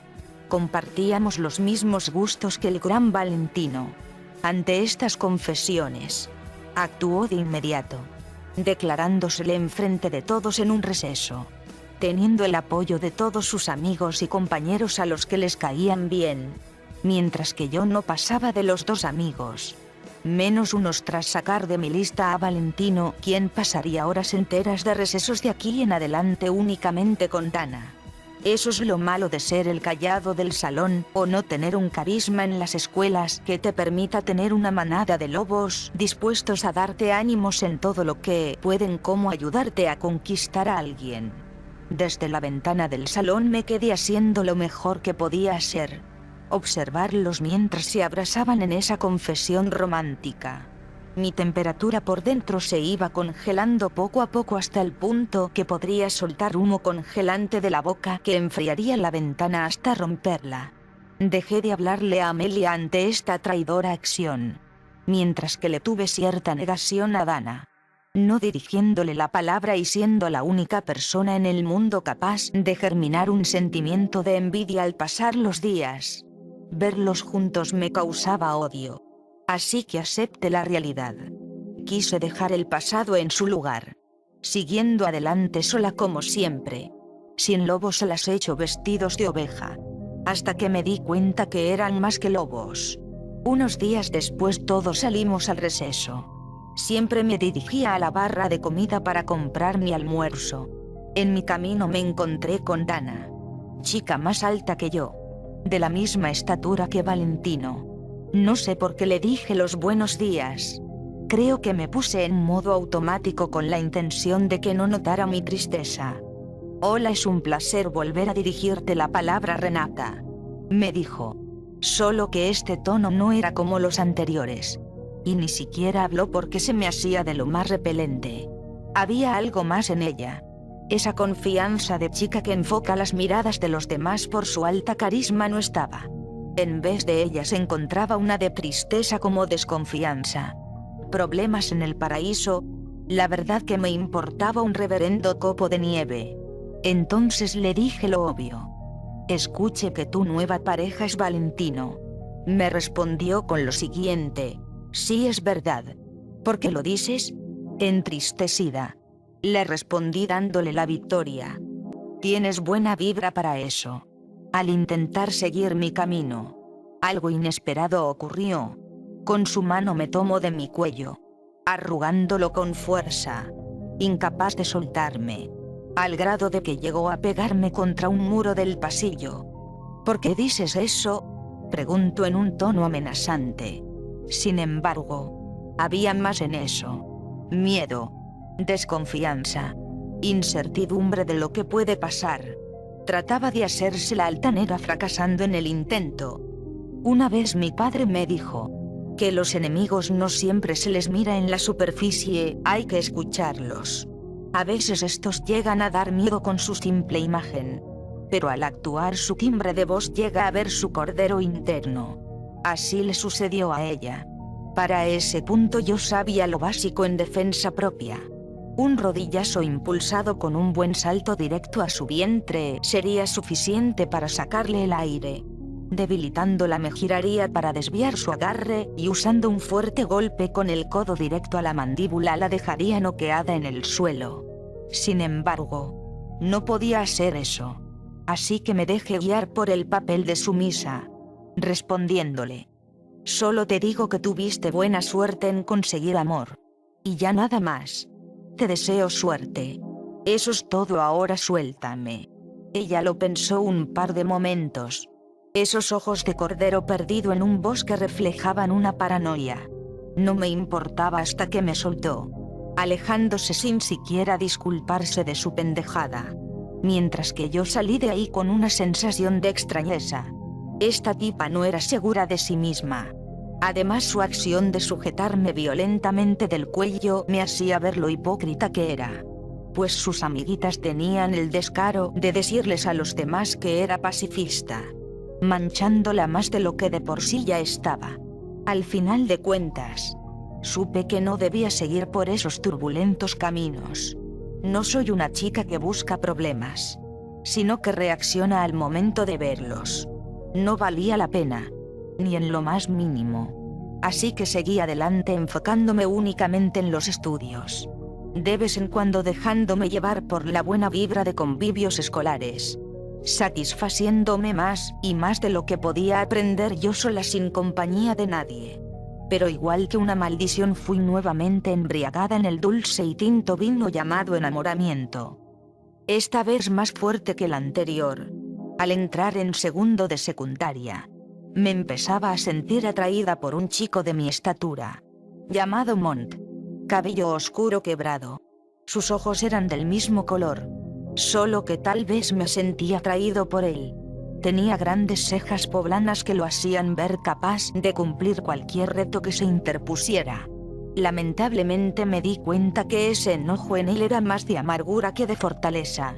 compartíamos los mismos gustos que el gran Valentino. Ante estas confesiones, actuó de inmediato, declarándosele enfrente de todos en un receso, teniendo el apoyo de todos sus amigos y compañeros a los que les caían bien, mientras que yo no pasaba de los dos amigos, menos unos, tras sacar de mi lista a Valentino, quien pasaría horas enteras de recesos de aquí en adelante únicamente con Dana. Eso es lo malo de ser el callado del salón, o no tener un carisma en las escuelas que te permita tener una manada de lobos dispuestos a darte ánimos en todo lo que pueden, como ayudarte a conquistar a alguien. Desde la ventana del salón me quedé haciendo lo mejor que podía hacer: observarlos mientras se abrazaban en esa confesión romántica. Mi temperatura por dentro se iba congelando poco a poco hasta el punto que podría soltar humo congelante de la boca que enfriaría la ventana hasta romperla. Dejé de hablarle a Amelia ante esta traidora acción, mientras que le tuve cierta negación a Dana, no dirigiéndole la palabra y siendo la única persona en el mundo capaz de germinar un sentimiento de envidia al pasar los días. Verlos juntos me causaba odio. Así que acepté la realidad. Quise dejar el pasado en su lugar, siguiendo adelante sola como siempre, sin lobos al acecho vestidos de oveja, hasta que me di cuenta que eran más que lobos. Unos días después todos salimos al receso. Siempre me dirigía a la barra de comida para comprar mi almuerzo. En mi camino me encontré con Dana, chica más alta que yo, de la misma estatura que Valentino. No sé por qué le dije los buenos días. Creo que me puse en modo automático con la intención de que no notara mi tristeza. Hola, es un placer volver a dirigirte la palabra, Renata, me dijo. Solo que este tono no era como los anteriores. Y ni siquiera habló porque se me hacía de lo más repelente. Había algo más en ella. Esa confianza de chica que enfoca las miradas de los demás por su alta carisma no estaba. En vez de ella se encontraba una de tristeza como desconfianza. Problemas en el paraíso. La verdad que me importaba un reverendo copo de nieve. Entonces le dije lo obvio. Escuche que tu nueva pareja es Valentino. Me respondió con lo siguiente: sí, es verdad. ¿Por qué lo dices? Entristecida. Le respondí dándole la victoria. Tienes buena vibra para eso. Al intentar seguir mi camino, algo inesperado ocurrió. Con su mano me tomó de mi cuello, arrugándolo con fuerza, incapaz de soltarme, al grado de que llegó a pegarme contra un muro del pasillo. ¿Por qué dices eso?, preguntó en un tono amenazante. Sin embargo, había más en eso: miedo, desconfianza, incertidumbre de lo que puede pasar. Trataba de hacerse la altanera, fracasando en el intento. Una vez mi padre me dijo que los enemigos no siempre se les mira en la superficie, hay que escucharlos. A veces estos llegan a dar miedo con su simple imagen, pero al actuar su timbre de voz llega a ver su cordero interno. Así le sucedió a ella. Para ese punto yo sabía lo básico en defensa propia. Un rodillazo impulsado con un buen salto directo a su vientre sería suficiente para sacarle el aire. Debilitándola me giraría para desviar su agarre y usando un fuerte golpe con el codo directo a la mandíbula la dejaría noqueada en el suelo. Sin embargo, no podía hacer eso. Así que me dejé guiar por el papel de sumisa, respondiéndole: solo te digo que tuviste buena suerte en conseguir amor. Y ya nada más. Te deseo suerte. Eso es todo, ahora suéltame. Ella lo pensó un par de momentos. Esos ojos de cordero perdido en un bosque reflejaban una paranoia. No me importaba hasta que me soltó, alejándose sin siquiera disculparse de su pendejada. Mientras que yo salí de ahí con una sensación de extrañeza. Esta tipa no era segura de sí misma. Además, su acción de sujetarme violentamente del cuello me hacía ver lo hipócrita que era. Pues sus amiguitas tenían el descaro de decirles a los demás que era pacifista, manchándola más de lo que de por sí ya estaba. Al final de cuentas, supe que no debía seguir por esos turbulentos caminos. No soy una chica que busca problemas, sino que reacciona al momento de verlos. No valía la pena, ni en lo más mínimo. Así que seguí adelante enfocándome únicamente en los estudios, de vez en cuando dejándome llevar por la buena vibra de convivios escolares, satisfaciéndome más y más de lo que podía aprender yo sola sin compañía de nadie. Pero igual que una maldición fui nuevamente embriagada en el dulce y tinto vino llamado enamoramiento. Esta vez más fuerte que el anterior. Al entrar en segundo de secundaria, me empezaba a sentir atraída por un chico de mi estatura, llamado Mont. Cabello oscuro quebrado. Sus ojos eran del mismo color, solo que tal vez me sentía atraído por él. Tenía grandes cejas poblanas que lo hacían ver capaz de cumplir cualquier reto que se interpusiera. Lamentablemente me di cuenta que ese enojo en él era más de amargura que de fortaleza.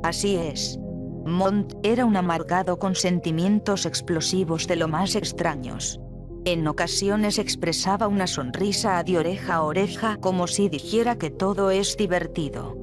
Así es. Mont era un amargado con sentimientos explosivos de lo más extraños. En ocasiones expresaba una sonrisa de oreja a oreja como si dijera que todo es divertido.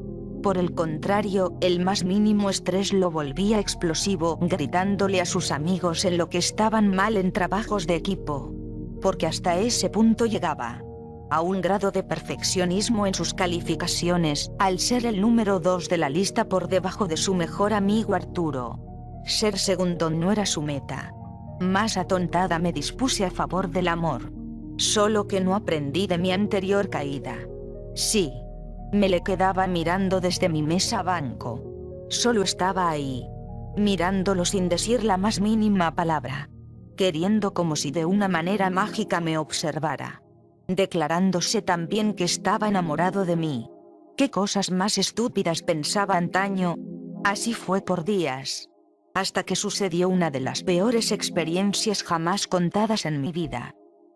Por el contrario, el más mínimo estrés lo volvía explosivo, gritándole a sus amigos en lo que estaban mal en trabajos de equipo. Porque hasta ese punto llegaba. A un grado de perfeccionismo en sus calificaciones, al ser el número 2 de la lista por debajo de su mejor amigo Arturo. Ser segundo no era su meta. Más atontada me dispuse a favor del amor. Solo que no aprendí de mi anterior caída. Sí. Me le quedaba mirando desde mi mesa banco. Solo estaba ahí, mirándolo sin decir la más mínima palabra. Queriendo como si de una manera mágica me observara. Declarándose también que estaba enamorado de mí. ¿Qué cosas más estúpidas pensaba antaño? Así fue por días. Hasta que sucedió una de las peores experiencias jamás contadas en mi vida.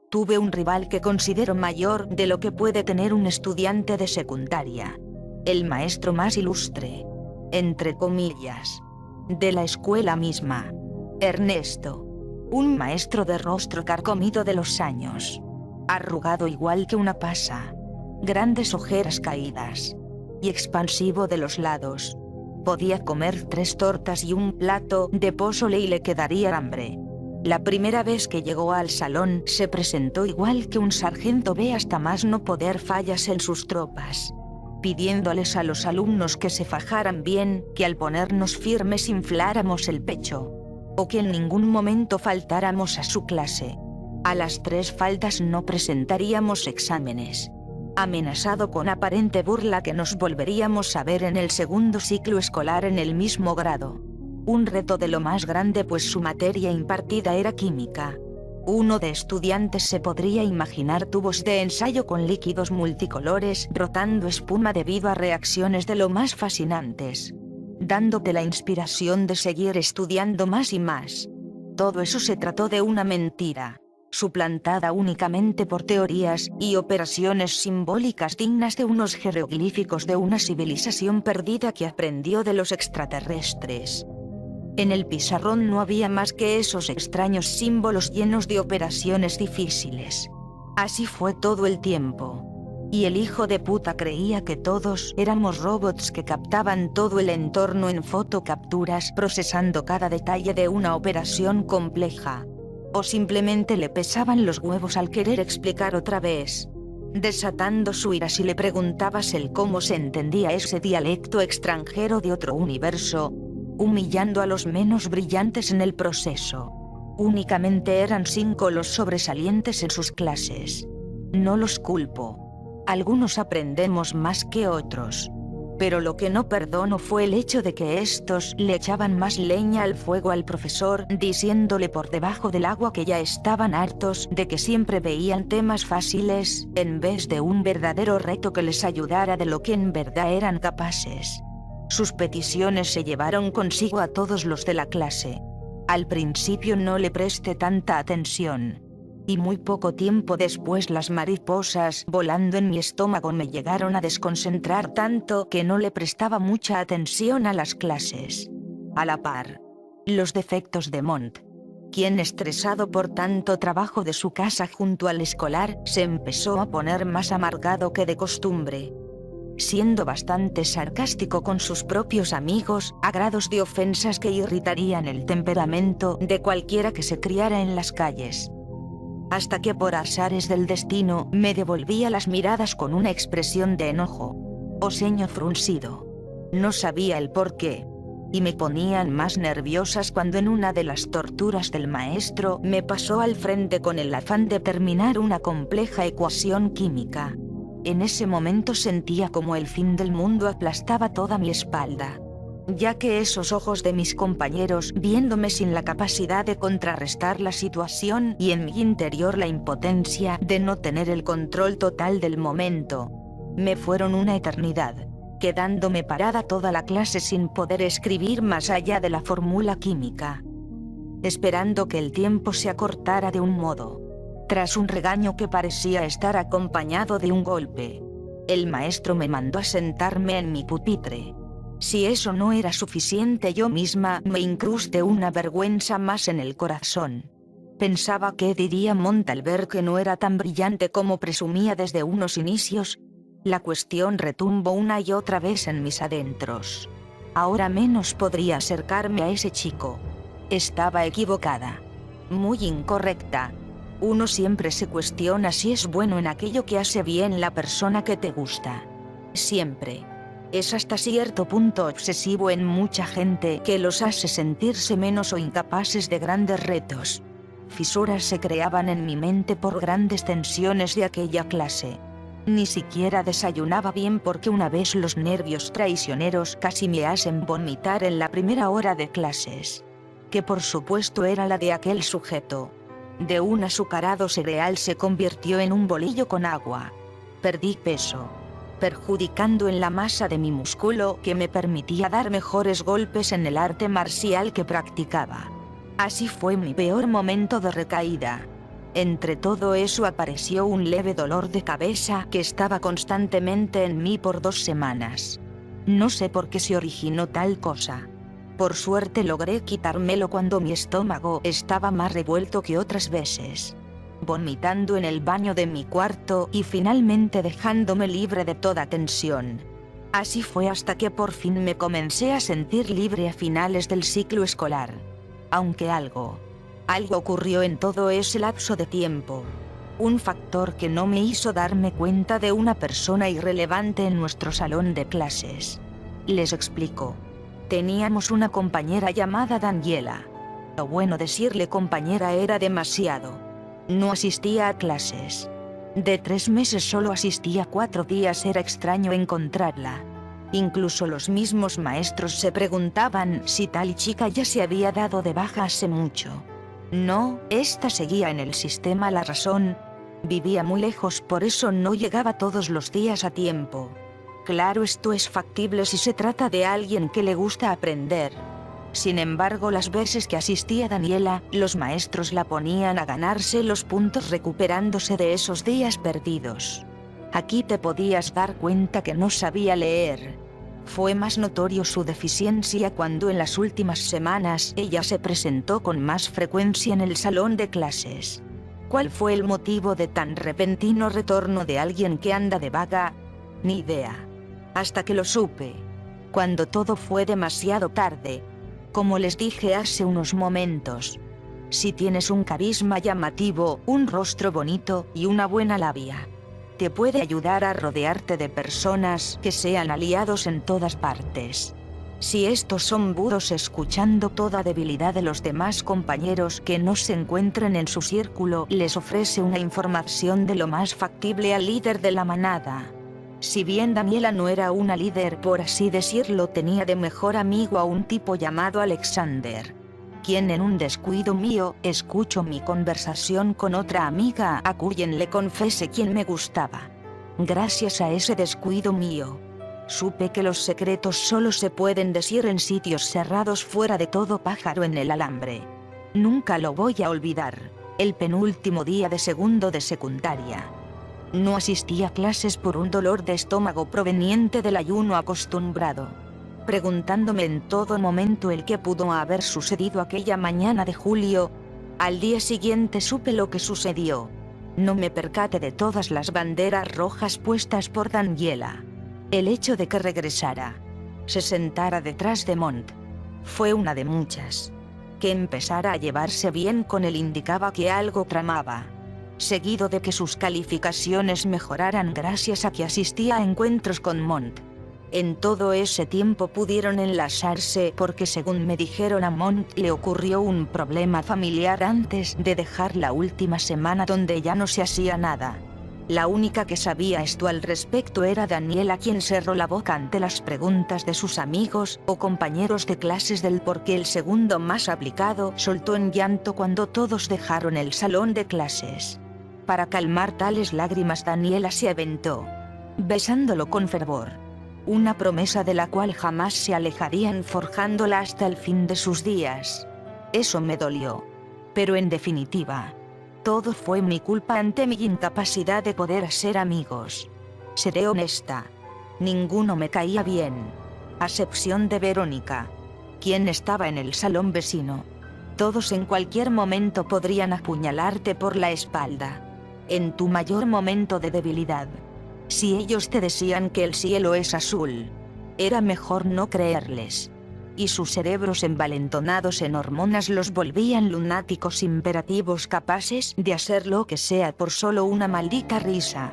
Tuve un rival que considero mayor de lo que puede tener un estudiante de secundaria. El maestro más ilustre, entre comillas, de la escuela misma. Ernesto. Un maestro de rostro carcomido de los años. Arrugado igual que una pasa. Grandes ojeras caídas. Y expansivo de los lados. Podía comer 3 tortas y un plato de pozole y le quedaría hambre. La primera vez que llegó al salón se presentó igual que un sargento ve hasta más no poder fallas en sus tropas, pidiéndoles a los alumnos que se fajaran bien, que al ponernos firmes infláramos el pecho, o que en ningún momento faltáramos a su clase. A las 3 faltas no presentaríamos exámenes. Amenazado con aparente burla que nos volveríamos a ver en el segundo ciclo escolar en el mismo grado. Un reto de lo más grande pues su materia impartida era química. Uno de estudiantes se podría imaginar tubos de ensayo con líquidos multicolores brotando espuma debido a reacciones de lo más fascinantes, dándote la inspiración de seguir estudiando más y más. Todo eso se trató de una mentira, suplantada únicamente por teorías y operaciones simbólicas dignas de unos jeroglíficos de una civilización perdida que aprendió de los extraterrestres. En el pizarrón no había más que esos extraños símbolos llenos de operaciones difíciles. Así fue todo el tiempo. Y el hijo de puta creía que todos éramos robots que captaban todo el entorno en fotocapturas procesando cada detalle de una operación compleja. O simplemente le pesaban los huevos al querer explicar otra vez, desatando su ira si le preguntabas el cómo se entendía ese dialecto extranjero de otro universo, humillando a los menos brillantes en el proceso. Únicamente eran 5 los sobresalientes en sus clases. No los culpo. Algunos aprendemos más que otros. Pero lo que no perdono fue el hecho de que estos le echaban más leña al fuego al profesor, diciéndole por debajo del agua que ya estaban hartos de que siempre veían temas fáciles, en vez de un verdadero reto que les ayudara de lo que en verdad eran capaces. Sus peticiones se llevaron consigo a todos los de la clase. Al principio no le presté tanta atención. Y muy poco tiempo después las mariposas volando en mi estómago me llegaron a desconcentrar tanto que no le prestaba mucha atención a las clases. A la par, los defectos de Mont, quien estresado por tanto trabajo de su casa junto al escolar, se empezó a poner más amargado que de costumbre. Siendo bastante sarcástico con sus propios amigos, a grados de ofensas que irritarían el temperamento de cualquiera que se criara en las calles. Hasta que por azares del destino me devolvía las miradas con una expresión de enojo o ceño fruncido. No sabía el por qué, y me ponían más nerviosas cuando en una de las torturas del maestro me pasó al frente con el afán de terminar una compleja ecuación química. En ese momento sentía como el fin del mundo aplastaba toda mi espalda. ya que esos ojos de mis compañeros, viéndome sin la capacidad de contrarrestar la situación y en mi interior la impotencia de no tener el control total del momento, me fueron una eternidad, quedándome parada toda la clase sin poder escribir más allá de la fórmula química, esperando que el tiempo se acortara de un modo. Tras un regaño que parecía estar acompañado de un golpe, el maestro me mandó a sentarme en mi pupitre. Si eso no era suficiente, yo misma me incrusté una vergüenza más en el corazón. Pensaba que diría Montt al ver que no era tan brillante como presumía desde unos inicios. La cuestión retumbó una y otra vez en mis adentros. Ahora menos podría acercarme a ese chico. Estaba equivocada. Muy incorrecta. Uno siempre se cuestiona si es bueno en aquello que hace bien la persona que te gusta. Siempre. Es hasta cierto punto obsesivo en mucha gente que los hace sentirse menos o incapaces de grandes retos. Fisuras se creaban en mi mente por grandes tensiones de aquella clase. Ni siquiera desayunaba bien porque una vez los nervios traicioneros casi me hacen vomitar en la primera hora de clases. Que por supuesto era la de aquel sujeto. De un azucarado cereal se convirtió en un bolillo con agua. Perdí peso, perjudicando en la masa de mi músculo que me permitía dar mejores golpes en el arte marcial que practicaba. Así fue mi peor momento de recaída. Entre todo eso apareció un leve dolor de cabeza que estaba constantemente en mí por 2 semanas. No sé por qué se originó tal cosa. Por suerte logré quitármelo cuando mi estómago estaba más revuelto que otras veces, vomitando en el baño de mi cuarto y finalmente dejándome libre de toda tensión. Así fue hasta que por fin me comencé a sentir libre a finales del ciclo escolar. Aunque algo ocurrió en todo ese lapso de tiempo. Un factor que no me hizo darme cuenta de una persona irrelevante en nuestro salón de clases. Les explico. Teníamos una compañera llamada Daniela. Lo bueno decirle compañera era demasiado. No asistía a clases. De 3 meses solo asistía 4 días, era extraño encontrarla. Incluso los mismos maestros se preguntaban si tal chica ya se había dado de baja hace mucho. No, esta seguía en el sistema. La razón, vivía muy lejos, por eso no llegaba todos los días a tiempo. Claro, esto es factible si se trata de alguien que le gusta aprender. Sin embargo, las veces que asistía Daniela, los maestros la ponían a ganarse los puntos recuperándose de esos días perdidos. Aquí te podías dar cuenta que no sabía leer. Fue más notorio su deficiencia cuando en las últimas semanas ella se presentó con más frecuencia en el salón de clases. ¿Cuál fue el motivo de tan repentino retorno de alguien que anda de vaga? Ni idea. Hasta que lo supe. Cuando todo fue demasiado tarde. Como les dije hace unos momentos. Si tienes un carisma llamativo, un rostro bonito y una buena labia, te puede ayudar a rodearte de personas que sean aliados en todas partes. Si estos son burros escuchando toda debilidad de los demás compañeros que no se encuentren en su círculo, les ofrece una información de lo más factible al líder de la manada. Si bien Daniela no era una líder por así decirlo, tenía de mejor amigo a un tipo llamado Alexander, quien en un descuido mío escuchó mi conversación con otra amiga a quien le confesé quién me gustaba. Gracias a ese descuido mío, supe que los secretos solo se pueden decir en sitios cerrados, fuera de todo pájaro en el alambre. Nunca lo voy a olvidar, el penúltimo día de segundo de secundaria. No asistí a clases por un dolor de estómago proveniente del ayuno acostumbrado, preguntándome en todo momento el qué pudo haber sucedido aquella mañana de julio. Al día siguiente supe lo que sucedió. No me percaté de todas las banderas rojas puestas por Daniela. El hecho de que regresara, se sentara detrás de Montt, fue una de muchas. Que empezara a llevarse bien con él indicaba que algo tramaba. Seguido de que sus calificaciones mejoraran gracias a que asistía a encuentros con Montt. En todo ese tiempo pudieron enlazarse porque, según me dijeron, a Montt le ocurrió un problema familiar antes de dejar la última semana donde ya no se hacía nada. La única que sabía esto al respecto era Daniela, quien cerró la boca ante las preguntas de sus amigos o compañeros de clases del por qué el segundo más aplicado soltó en llanto cuando todos dejaron el salón de clases. Para calmar tales lágrimas, Daniela se aventó, besándolo con fervor. Una promesa de la cual jamás se alejarían, forjándola hasta el fin de sus días. Eso me dolió. Pero en definitiva, todo fue mi culpa ante mi incapacidad de poder ser amigos. Seré honesta. Ninguno me caía bien. A excepción de Verónica, quien estaba en el salón vecino. Todos en cualquier momento podrían apuñalarte por la espalda. En tu mayor momento de debilidad. Si ellos te decían que el cielo es azul, era mejor no creerles. Y sus cerebros envalentonados en hormonas los volvían lunáticos imperativos, capaces de hacer lo que sea por solo una maldita risa.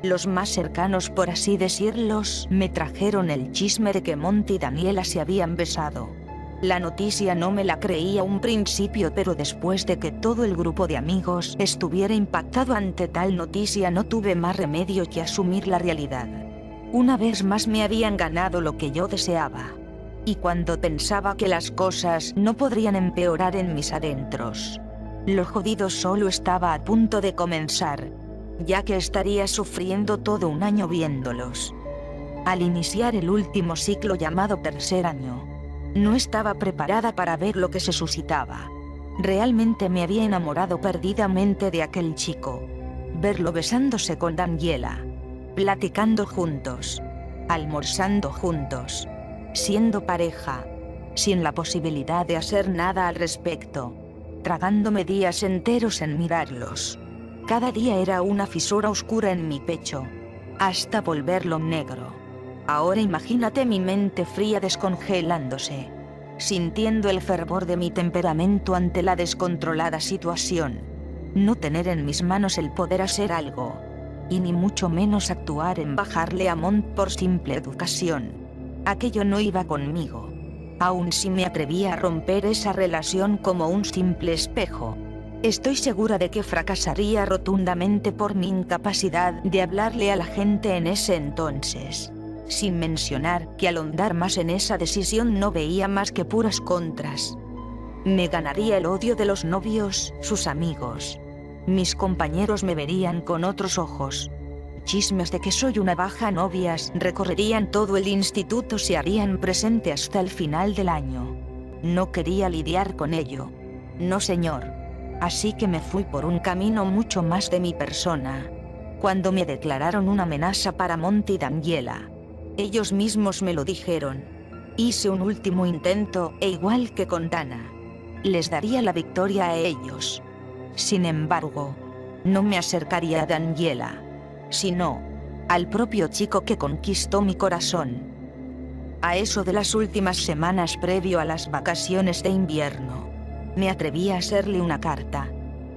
Los más cercanos, por así decirlos, me trajeron el chisme de que Monty y Daniela se habían besado. La noticia no me la creía a un principio, pero después de que todo el grupo de amigos estuviera impactado ante tal noticia, no tuve más remedio que asumir la realidad. Una vez más me habían ganado lo que yo deseaba. Y cuando pensaba que las cosas no podrían empeorar en mis adentros, lo jodido solo estaba a punto de comenzar, ya que estaría sufriendo todo un año viéndolos. Al iniciar el último ciclo llamado tercer año, no estaba preparada para ver lo que se suscitaba. Realmente me había enamorado perdidamente de aquel chico. Verlo besándose con Daniela, platicando juntos, almorzando juntos, siendo pareja, sin la posibilidad de hacer nada al respecto, tragándome días enteros en mirarlos. Cada día era una fisura oscura en mi pecho, hasta volverlo negro. Ahora imagínate mi mente fría descongelándose, sintiendo el fervor de mi temperamento ante la descontrolada situación. No tener en mis manos el poder hacer algo, y ni mucho menos actuar en bajarle a Mont por simple educación. Aquello no iba conmigo. Aun si me atrevía a romper esa relación como un simple espejo, estoy segura de que fracasaría rotundamente por mi incapacidad de hablarle a la gente en ese entonces. Sin mencionar que al ahondar más en esa decisión no veía más que puras contras. Me ganaría el odio de los novios, sus amigos. Mis compañeros me verían con otros ojos. Chismes de que soy una baja novias recorrerían todo el instituto, se harían presente hasta el final del año. No quería lidiar con ello. No, señor. Así que me fui por un camino mucho más de mi persona. Cuando me declararon una amenaza para Monty y Daniela, ellos mismos me lo dijeron. Hice un último intento, e igual que con Dana, les daría la victoria a ellos. Sin embargo, no me acercaría a Daniela, sino al propio chico que conquistó mi corazón. A eso de las últimas semanas previo a las vacaciones de invierno, me atreví a hacerle una carta,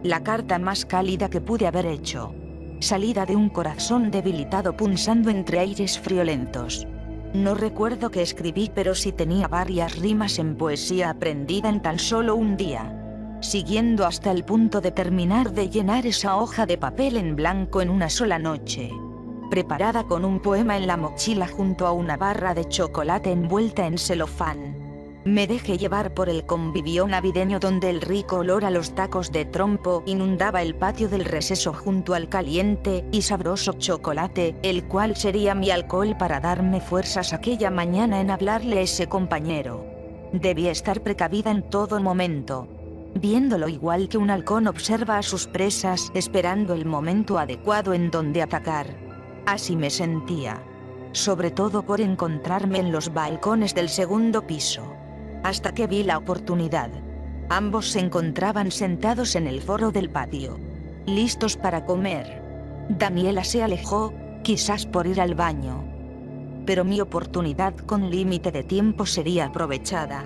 la carta más cálida que pude haber hecho, salida de un corazón debilitado punzando entre aires friolentos. No recuerdo qué escribí, pero sí tenía varias rimas en poesía aprendida en tan solo un día, siguiendo hasta el punto de terminar de llenar esa hoja de papel en blanco en una sola noche, preparada con un poema en la mochila junto a una barra de chocolate envuelta en celofán. Me dejé llevar por el convivio navideño, donde el rico olor a los tacos de trompo inundaba el patio del receso junto al caliente y sabroso chocolate, el cual sería mi alcohol para darme fuerzas aquella mañana en hablarle a ese compañero. Debía estar precavida en todo momento, viéndolo igual que un halcón observa a sus presas, esperando el momento adecuado en donde atacar. Así me sentía, sobre todo por encontrarme en los balcones del segundo piso. Hasta que vi la oportunidad. Ambos se encontraban sentados en el foro del patio, listos para comer. Daniela se alejó, quizás por ir al baño. Pero mi oportunidad con límite de tiempo sería aprovechada.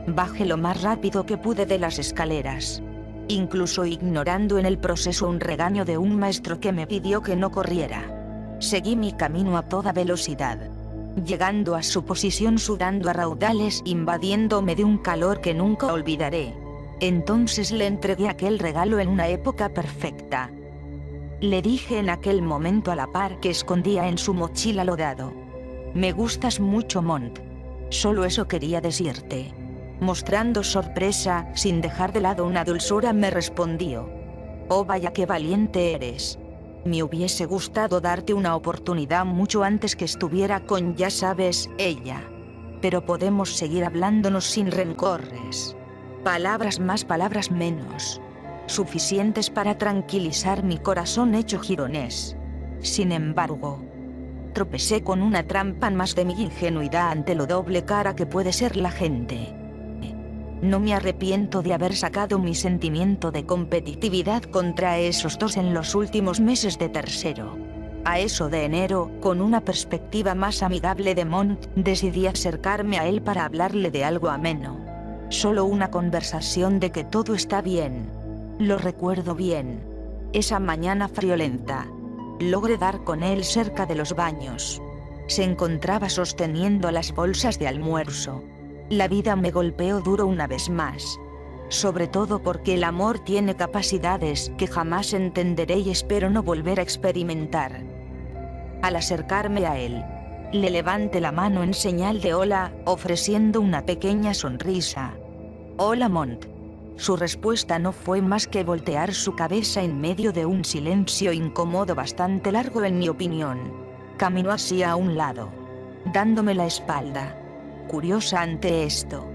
Bajé lo más rápido que pude de las escaleras, incluso ignorando en el proceso un regaño de un maestro que me pidió que no corriera. Seguí mi camino a toda velocidad, llegando a su posición sudando a raudales, invadiéndome de un calor que nunca olvidaré. Entonces le entregué aquel regalo en una época perfecta. Le dije en aquel momento a la par que escondía en su mochila lo dado. Me gustas mucho, Mont. Solo eso quería decirte. Mostrando sorpresa, sin dejar de lado una dulzura, me respondió. Oh, vaya qué valiente eres. Me hubiese gustado darte una oportunidad mucho antes que estuviera con, ya sabes, ella. Pero podemos seguir hablándonos sin rencores. Palabras más, palabras menos. Suficientes para tranquilizar mi corazón hecho gironés. Sin embargo, tropecé con una trampa más de mi ingenuidad ante lo doble cara que puede ser la gente. No me arrepiento de haber sacado mi sentimiento de competitividad contra esos dos en los últimos meses de tercero. A eso de enero, con una perspectiva más amigable de Mont, decidí acercarme a él para hablarle de algo ameno. Solo una conversación de que todo está bien. Lo recuerdo bien. Esa mañana friolenta. Logré dar con él cerca de los baños. Se encontraba sosteniendo las bolsas de almuerzo. La vida me golpeó duro una vez más. Sobre todo porque el amor tiene capacidades que jamás entenderé y espero no volver a experimentar. Al acercarme a él, le levanté la mano en señal de hola, ofreciendo una pequeña sonrisa. Hola, Mont. Su respuesta no fue más que voltear su cabeza en medio de un silencio incómodo bastante largo en mi opinión. Caminó hacia un lado, dándome la espalda. Curiosa ante esto,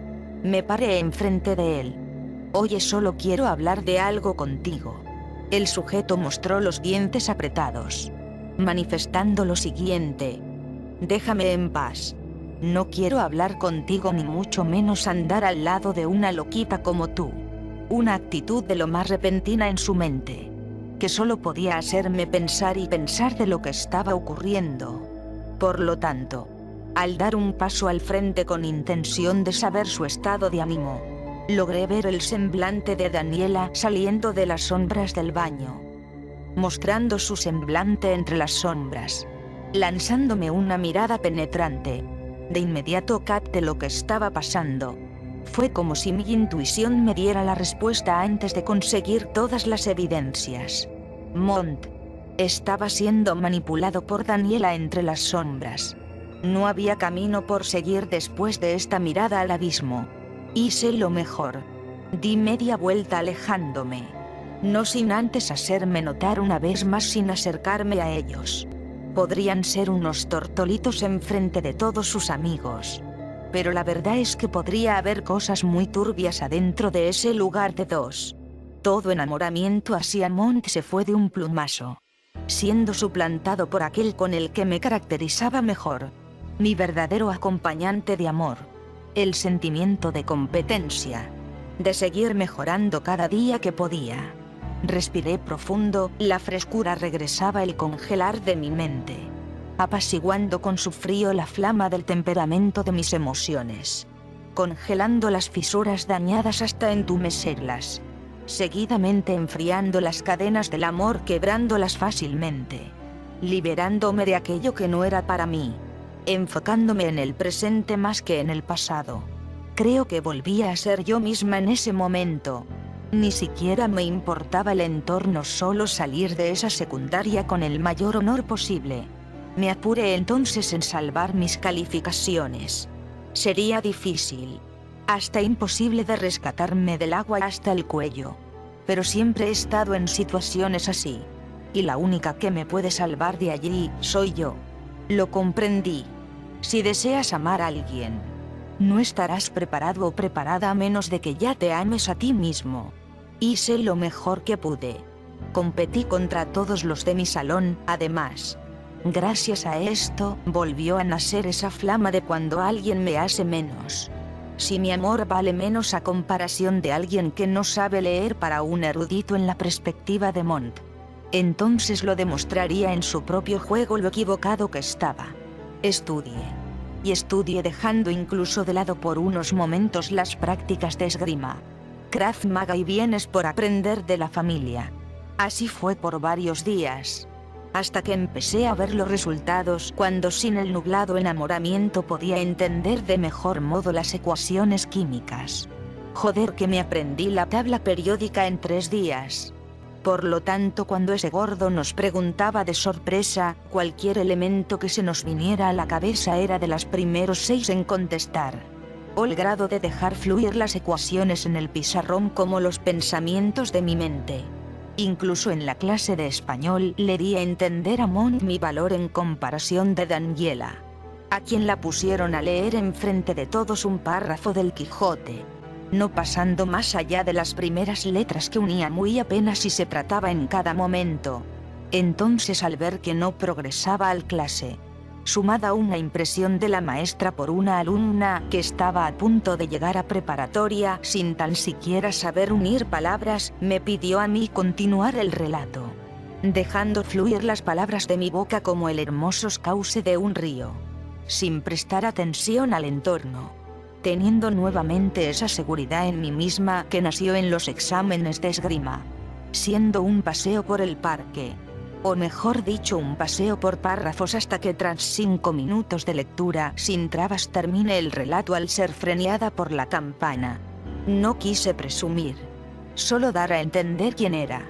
me paré enfrente de él. Oye, solo quiero hablar de algo contigo. El sujeto mostró los dientes apretados, manifestando lo siguiente. Déjame en paz. No quiero hablar contigo ni mucho menos andar al lado de una loquita como tú. Una actitud de lo más repentina en su mente, que solo podía hacerme pensar y pensar de lo que estaba ocurriendo. Por lo tanto, al dar un paso al frente con intención de saber su estado de ánimo, logré ver el semblante de Daniela saliendo de las sombras del baño. Mostrando su semblante entre las sombras, lanzándome una mirada penetrante. De inmediato capté lo que estaba pasando. Fue como si mi intuición me diera la respuesta antes de conseguir todas las evidencias. Mont estaba siendo manipulado por Daniela entre las sombras. No había camino por seguir después de esta mirada al abismo. Hice lo mejor. Di media vuelta alejándome. No sin antes hacerme notar una vez más sin acercarme a ellos. Podrían ser unos tortolitos enfrente de todos sus amigos. Pero la verdad es que podría haber cosas muy turbias adentro de ese lugar de dos. Todo enamoramiento hacia Mont se fue de un plumazo, siendo suplantado por aquel con el que me caracterizaba mejor. Mi verdadero acompañante de amor. El sentimiento de competencia. De seguir mejorando cada día que podía. Respiré profundo, la frescura regresaba al congelar de mi mente, apaciguando con su frío la flama del temperamento de mis emociones, congelando las fisuras dañadas hasta entumecerlas, seguidamente enfriando las cadenas del amor, quebrándolas fácilmente, liberándome de aquello que no era para mí, enfocándome en el presente más que en el pasado. Creo que volvía a ser yo misma en ese momento. Ni siquiera me importaba el entorno, solo salir de esa secundaria con el mayor honor posible. Me apuré entonces en salvar mis calificaciones. Sería difícil, hasta imposible de rescatarme del agua hasta el cuello. Pero siempre he estado en situaciones así. Y la única que me puede salvar de allí soy yo. Lo comprendí. Si deseas amar a alguien, no estarás preparado o preparada a menos de que ya te ames a ti mismo. Hice lo mejor que pude. Competí contra todos los de mi salón, además. Gracias a esto, volvió a nacer esa flama de cuando alguien me hace menos. Si mi amor vale menos a comparación de alguien que no sabe leer para un erudito en la perspectiva de Mont, entonces lo demostraría en su propio juego lo equivocado que estaba. Estudié. Y estudié dejando incluso de lado por unos momentos las prácticas de esgrima, Krav Maga y bienes por aprender de la familia. Así fue por varios días, hasta que empecé a ver los resultados cuando sin el nublado enamoramiento podía entender de mejor modo las ecuaciones químicas. Joder, que me aprendí la tabla periódica en 3 días. Por lo tanto, cuando ese gordo nos preguntaba de sorpresa, cualquier elemento que se nos viniera a la cabeza era de los primeros 6 en contestar. O el grado de dejar fluir las ecuaciones en el pizarrón como los pensamientos de mi mente. Incluso en la clase de español le di a entender a Mont mi valor en comparación de Daniela, a quien la pusieron a leer enfrente de todos un párrafo del Quijote, no pasando más allá de las primeras letras que unía muy apenas y se trataba en cada momento. Entonces, al ver que no progresaba al clase, sumada una impresión de la maestra por una alumna que estaba a punto de llegar a preparatoria sin tan siquiera saber unir palabras, me pidió a mí continuar el relato, dejando fluir las palabras de mi boca como el hermoso cauce de un río, sin prestar atención al entorno, teniendo nuevamente esa seguridad en mí misma que nació en los exámenes de esgrima, siendo un paseo por el parque, o mejor dicho, un paseo por párrafos hasta que tras 5 minutos de lectura sin trabas termine el relato al ser freneada por la campana. No quise presumir, solo dar a entender quién era,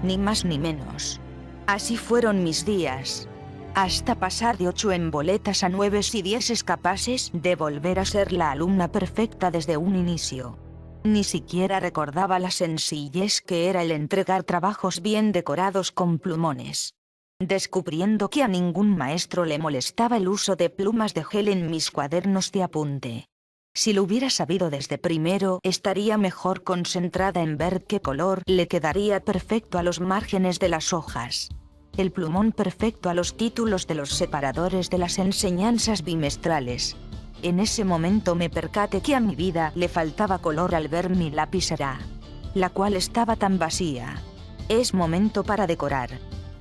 ni más ni menos. Así fueron mis días, hasta pasar de 8 en boletas a 9 y 10 capaces de volver a ser la alumna perfecta desde un inicio. Ni siquiera recordaba la sencillez que era el entregar trabajos bien decorados con plumones, descubriendo que a ningún maestro le molestaba el uso de plumas de gel en mis cuadernos de apunte. Si lo hubiera sabido desde primero, estaría mejor concentrada en ver qué color le quedaría perfecto a los márgenes de las hojas, el plumón perfecto a los títulos de los separadores de las enseñanzas bimestrales. En ese momento me percaté que a mi vida le faltaba color al ver mi lapicera, la cual estaba tan vacía. Es momento para decorar,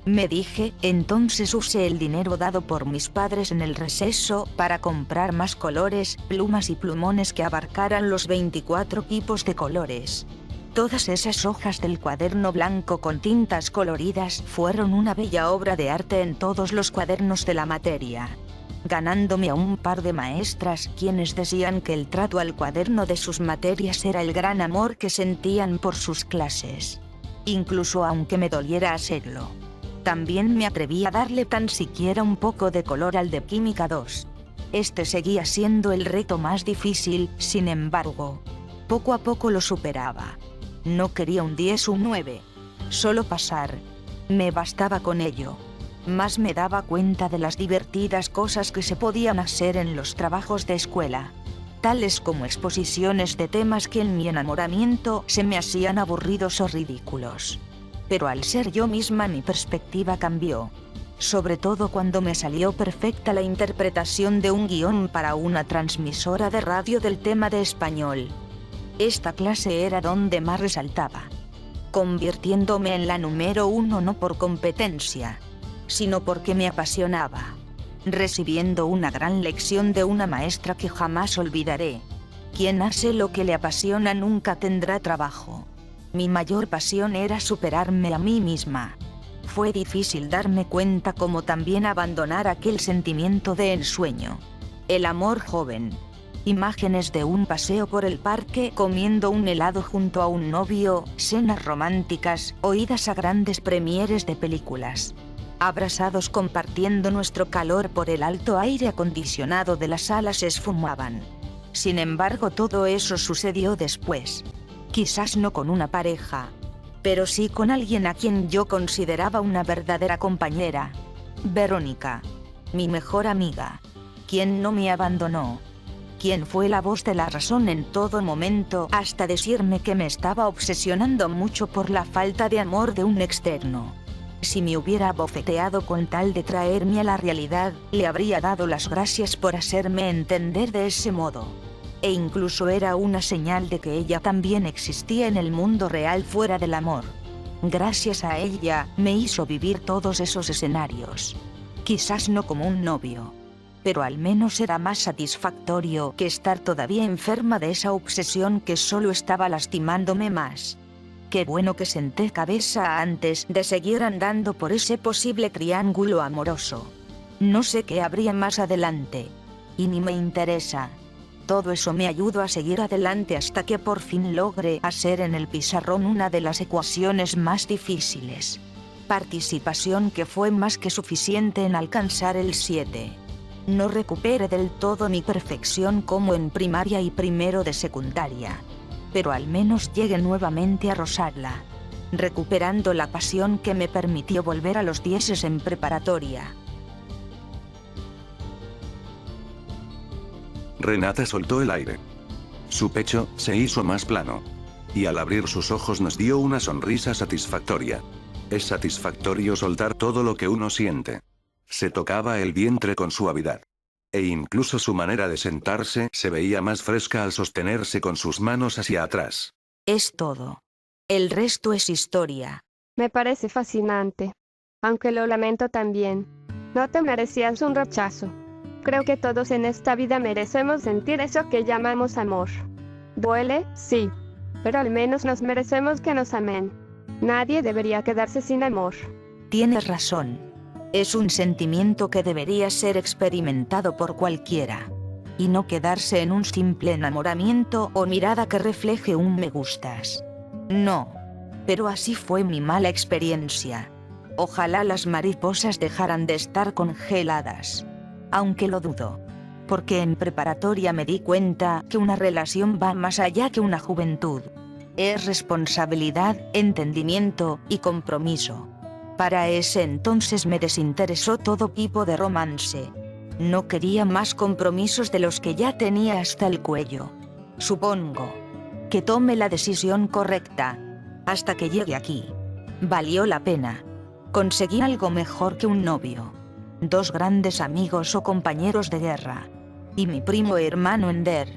me dije. Entonces usé el dinero dado por mis padres en el receso para comprar más colores, plumas y plumones que abarcaran los 24 tipos de colores. Todas esas hojas del cuaderno blanco con tintas coloridas fueron una bella obra de arte en todos los cuadernos de la materia, ganándome a un par de maestras quienes decían que el trato al cuaderno de sus materias era el gran amor que sentían por sus clases, incluso aunque me doliera hacerlo. También me atreví a darle tan siquiera un poco de color al de Química 2. Este seguía siendo el reto más difícil, sin embargo, poco a poco lo superaba. No quería un 10 o un 9, solo pasar. Me bastaba con ello. Más me daba cuenta de las divertidas cosas que se podían hacer en los trabajos de escuela, tales como exposiciones de temas que en mi enamoramiento se me hacían aburridos o ridículos. Pero al ser yo misma mi perspectiva cambió, sobre todo cuando me salió perfecta la interpretación de un guión para una transmisora de radio del tema de español. Esta clase era donde más resaltaba, convirtiéndome en la número 1 no por competencia, sino porque me apasionaba, recibiendo una gran lección de una maestra que jamás olvidaré. Quien hace lo que le apasiona nunca tendrá trabajo. Mi mayor pasión era superarme a mí misma. Fue difícil darme cuenta como también abandonar aquel sentimiento de ensueño, el amor joven. Imágenes de un paseo por el parque comiendo un helado junto a un novio, cenas románticas, o idas a grandes premieres de películas, abrazados compartiendo nuestro calor por el alto aire acondicionado de las salas se esfumaban. Sin embargo, todo eso sucedió después. Quizás no con una pareja, pero sí con alguien a quien yo consideraba una verdadera compañera. Verónica, mi mejor amiga, quien no me abandonó, quien fue la voz de la razón en todo momento hasta decirme que me estaba obsesionando mucho por la falta de amor de un externo. Si me hubiera abofeteado con tal de traerme a la realidad, le habría dado las gracias por hacerme entender de ese modo. E incluso era una señal de que ella también existía en el mundo real fuera del amor. Gracias a ella, me hizo vivir todos esos escenarios. Quizás no como un novio, pero al menos era más satisfactorio que estar todavía enferma de esa obsesión que solo estaba lastimándome más. Qué bueno que senté cabeza antes de seguir andando por ese posible triángulo amoroso. No sé qué habría más adelante, y ni me interesa. Todo eso me ayudó a seguir adelante hasta que por fin logré hacer en el pizarrón una de las ecuaciones más difíciles. Participación que fue más que suficiente en alcanzar el 7. No recuperé del todo mi perfección como en primaria y primero de secundaria, pero al menos llegué nuevamente a rozarla, recuperando la pasión que me permitió volver a los 10 en preparatoria. Renata soltó el aire. Su pecho se hizo más plano. Y al abrir sus ojos nos dio una sonrisa satisfactoria. Es satisfactorio soltar todo lo que uno siente. Se tocaba el vientre con suavidad. E incluso su manera de sentarse se veía más fresca al sostenerse con sus manos hacia atrás. Es todo. El resto es historia. Me parece fascinante. Aunque lo lamento también. No te merecías un rechazo. Creo que todos en esta vida merecemos sentir eso que llamamos amor. Duele, sí. Pero al menos nos merecemos que nos amen. Nadie debería quedarse sin amor. Tienes razón. Es un sentimiento que debería ser experimentado por cualquiera. Y no quedarse en un simple enamoramiento o mirada que refleje un me gustas. No. Pero así fue mi mala experiencia. Ojalá las mariposas dejaran de estar congeladas. Aunque lo dudo. Porque en preparatoria me di cuenta que una relación va más allá que una juventud. Es responsabilidad, entendimiento y compromiso. Para ese entonces me desinteresó todo tipo de romance. No quería más compromisos de los que ya tenía hasta el cuello. Supongo que tomé la decisión correcta. Hasta que llegué aquí. Valió la pena. Conseguí algo mejor que un novio. 2 grandes amigos o compañeros de guerra. Y mi primo hermano Ender.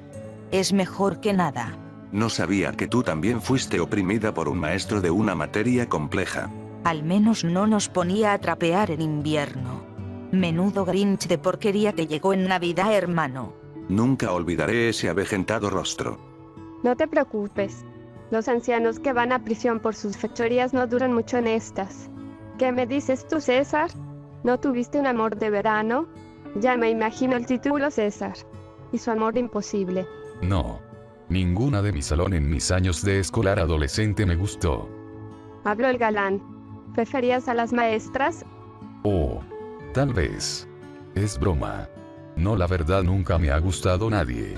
Es mejor que nada. No sabía que tú también fuiste oprimida por un maestro de una materia compleja. Al menos no nos ponía a trapear en invierno. Menudo Grinch de porquería te llegó en Navidad, hermano. Nunca olvidaré ese avejentado rostro. No te preocupes. Los ancianos que van a prisión por sus fechorías no duran mucho en estas. ¿Qué me dices tú, César? ¿No tuviste un amor de verano? Ya me imagino el título, César. Y su amor imposible. No. Ninguna de mi salón en mis años de escolar adolescente me gustó. Habló el galán. ¿Preferías a las maestras? Oh. Tal vez. Es broma. No, la verdad nunca me ha gustado nadie.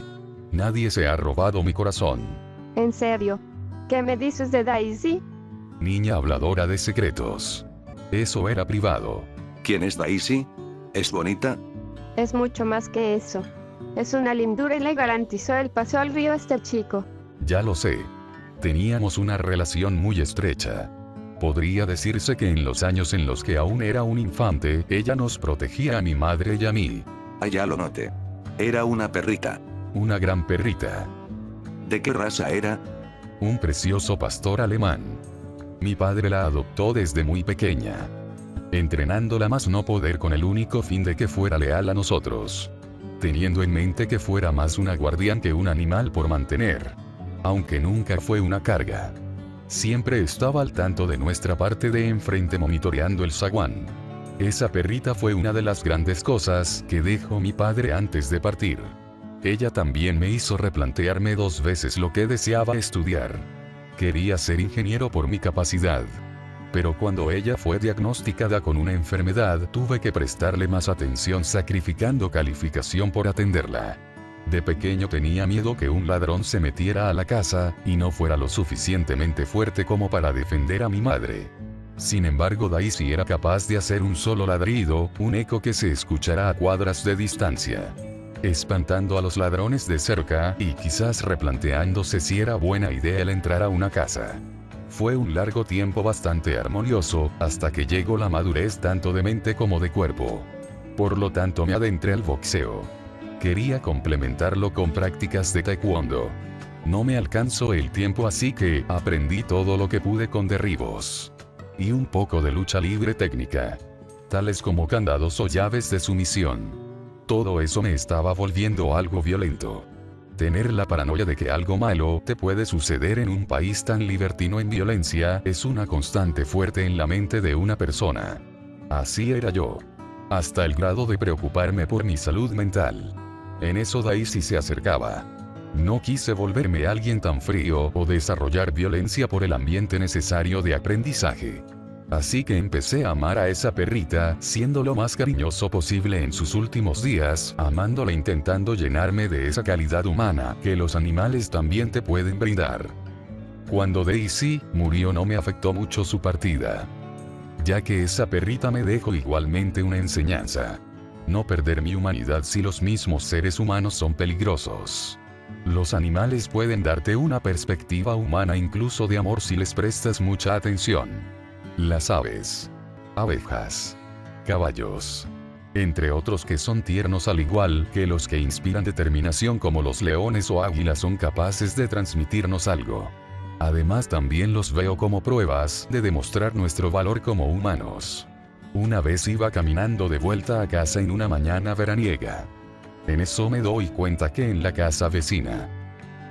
Nadie se ha robado mi corazón. ¿En serio? ¿Qué me dices de Daisy? Niña habladora de secretos. Eso era privado. ¿Quién es Daisy? ¿Es bonita? Es mucho más que eso. Es una lindura y le garantizó el paso al río a este chico. Ya lo sé. Teníamos una relación muy estrecha. Podría decirse que en los años en los que aún era un infante, ella nos protegía a mi madre y a mí. Ah, ya lo noté. Era una perrita. Una gran perrita. ¿De qué raza era? Un precioso pastor alemán. Mi padre la adoptó desde muy pequeña, entrenándola más no poder con el único fin de que fuera leal a nosotros, teniendo en mente que fuera más una guardián que un animal por mantener. Aunque nunca fue una carga. Siempre estaba al tanto de nuestra parte de enfrente monitoreando el zaguán. Esa perrita fue una de las grandes cosas que dejó mi padre antes de partir. Ella también me hizo replantearme 2 veces lo que deseaba estudiar. Quería ser ingeniero por mi capacidad. Pero cuando ella fue diagnosticada con una enfermedad, tuve que prestarle más atención sacrificando calificación por atenderla. De pequeño tenía miedo que un ladrón se metiera a la casa, y no fuera lo suficientemente fuerte como para defender a mi madre. Sin embargo, Daisy era capaz de hacer un solo ladrido, un eco que se escuchará a cuadras de distancia, espantando a los ladrones de cerca, y quizás replanteándose si era buena idea el entrar a una casa. Fue un largo tiempo bastante armonioso, hasta que llegó la madurez tanto de mente como de cuerpo. Por lo tanto me adentré al boxeo. Quería complementarlo con prácticas de taekwondo. No me alcanzó el tiempo, así que aprendí todo lo que pude con derribos. Y un poco de lucha libre técnica, tales como candados o llaves de sumisión. Todo eso me estaba volviendo algo violento. Tener la paranoia de que algo malo te puede suceder en un país tan libertino en violencia es una constante fuerte en la mente de una persona. Así era yo. Hasta el grado de preocuparme por mi salud mental. En eso Daisy se acercaba. No quise volverme alguien tan frío o desarrollar violencia por el ambiente necesario de aprendizaje. Así que empecé a amar a esa perrita, siendo lo más cariñoso posible en sus últimos días, amándola intentando llenarme de esa calidad humana que los animales también te pueden brindar. Cuando Daisy murió no me afectó mucho su partida, ya que esa perrita me dejó igualmente una enseñanza. No perder mi humanidad si los mismos seres humanos son peligrosos. Los animales pueden darte una perspectiva humana incluso de amor si les prestas mucha atención. Las aves, abejas, caballos, entre otros que son tiernos al igual que los que inspiran determinación como los leones o águilas son capaces de transmitirnos algo. Además también los veo como pruebas de demostrar nuestro valor como humanos. Una vez iba caminando de vuelta a casa en una mañana veraniega. En eso me doy cuenta que en la casa vecina,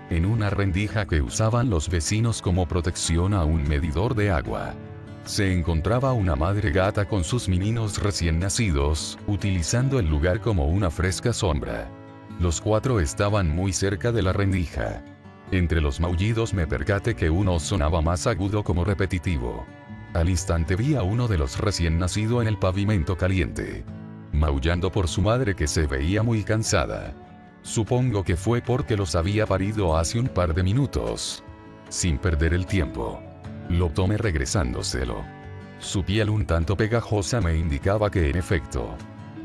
en una rendija que usaban los vecinos como protección a un medidor de agua, se encontraba una madre gata con sus meninos recién nacidos, utilizando el lugar como una fresca sombra. Los 4 estaban muy cerca de la rendija. Entre los maullidos me percaté que uno sonaba más agudo como repetitivo. Al instante vi a uno de los recién nacido en el pavimento caliente, maullando por su madre que se veía muy cansada. Supongo que fue porque los había parido hace un par de minutos. Sin perder el tiempo, lo tomé regresándoselo. Su piel un tanto pegajosa me indicaba que en efecto,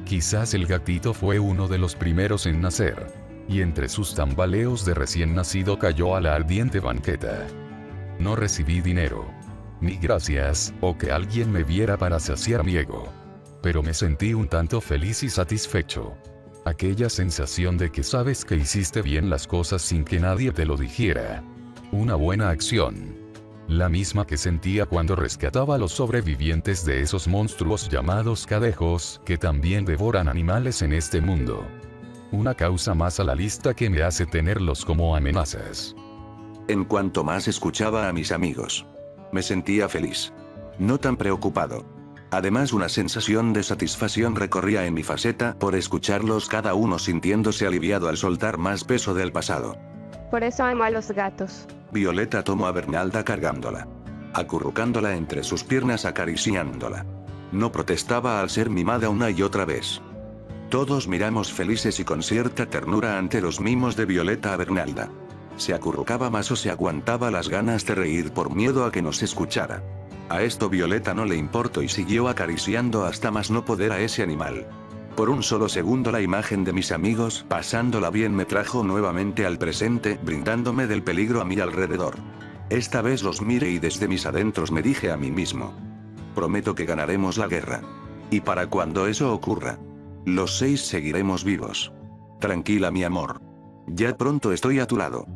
quizás el gatito fue uno de los primeros en nacer, y entre sus tambaleos de recién nacido cayó a la ardiente banqueta. No recibí dinero, ni gracias, o que alguien me viera para saciar mi ego. Pero me sentí un tanto feliz y satisfecho. Aquella sensación de que sabes que hiciste bien las cosas sin que nadie te lo dijera. Una buena acción. La misma que sentía cuando rescataba a los sobrevivientes de esos monstruos llamados cadejos, que también devoran animales en este mundo. Una causa más a la lista que me hace tenerlos como amenazas. En cuanto más escuchaba a mis amigos, me sentía feliz. No tan preocupado. Además, una sensación de satisfacción recorría en mi faceta por escucharlos cada uno sintiéndose aliviado al soltar más peso del pasado. Por eso amo a los gatos. Violeta tomó a Bernalda cargándola, acurrucándola entre sus piernas, acariciándola. No protestaba al ser mimada una y otra vez. Todos miramos felices y con cierta ternura ante los mimos de Violeta a Bernalda. Se acurrucaba más o se aguantaba las ganas de reír por miedo a que nos escuchara. A esto Violeta no le importó y siguió acariciando hasta más no poder a ese animal. Por un solo segundo la imagen de mis amigos pasándola bien me trajo nuevamente al presente, brindándome del peligro a mi alrededor. Esta vez los miré y desde mis adentros me dije a mí mismo: prometo que ganaremos la guerra. Y para cuando eso ocurra, los 6 seguiremos vivos. Tranquila, mi amor. Ya pronto estoy a tu lado.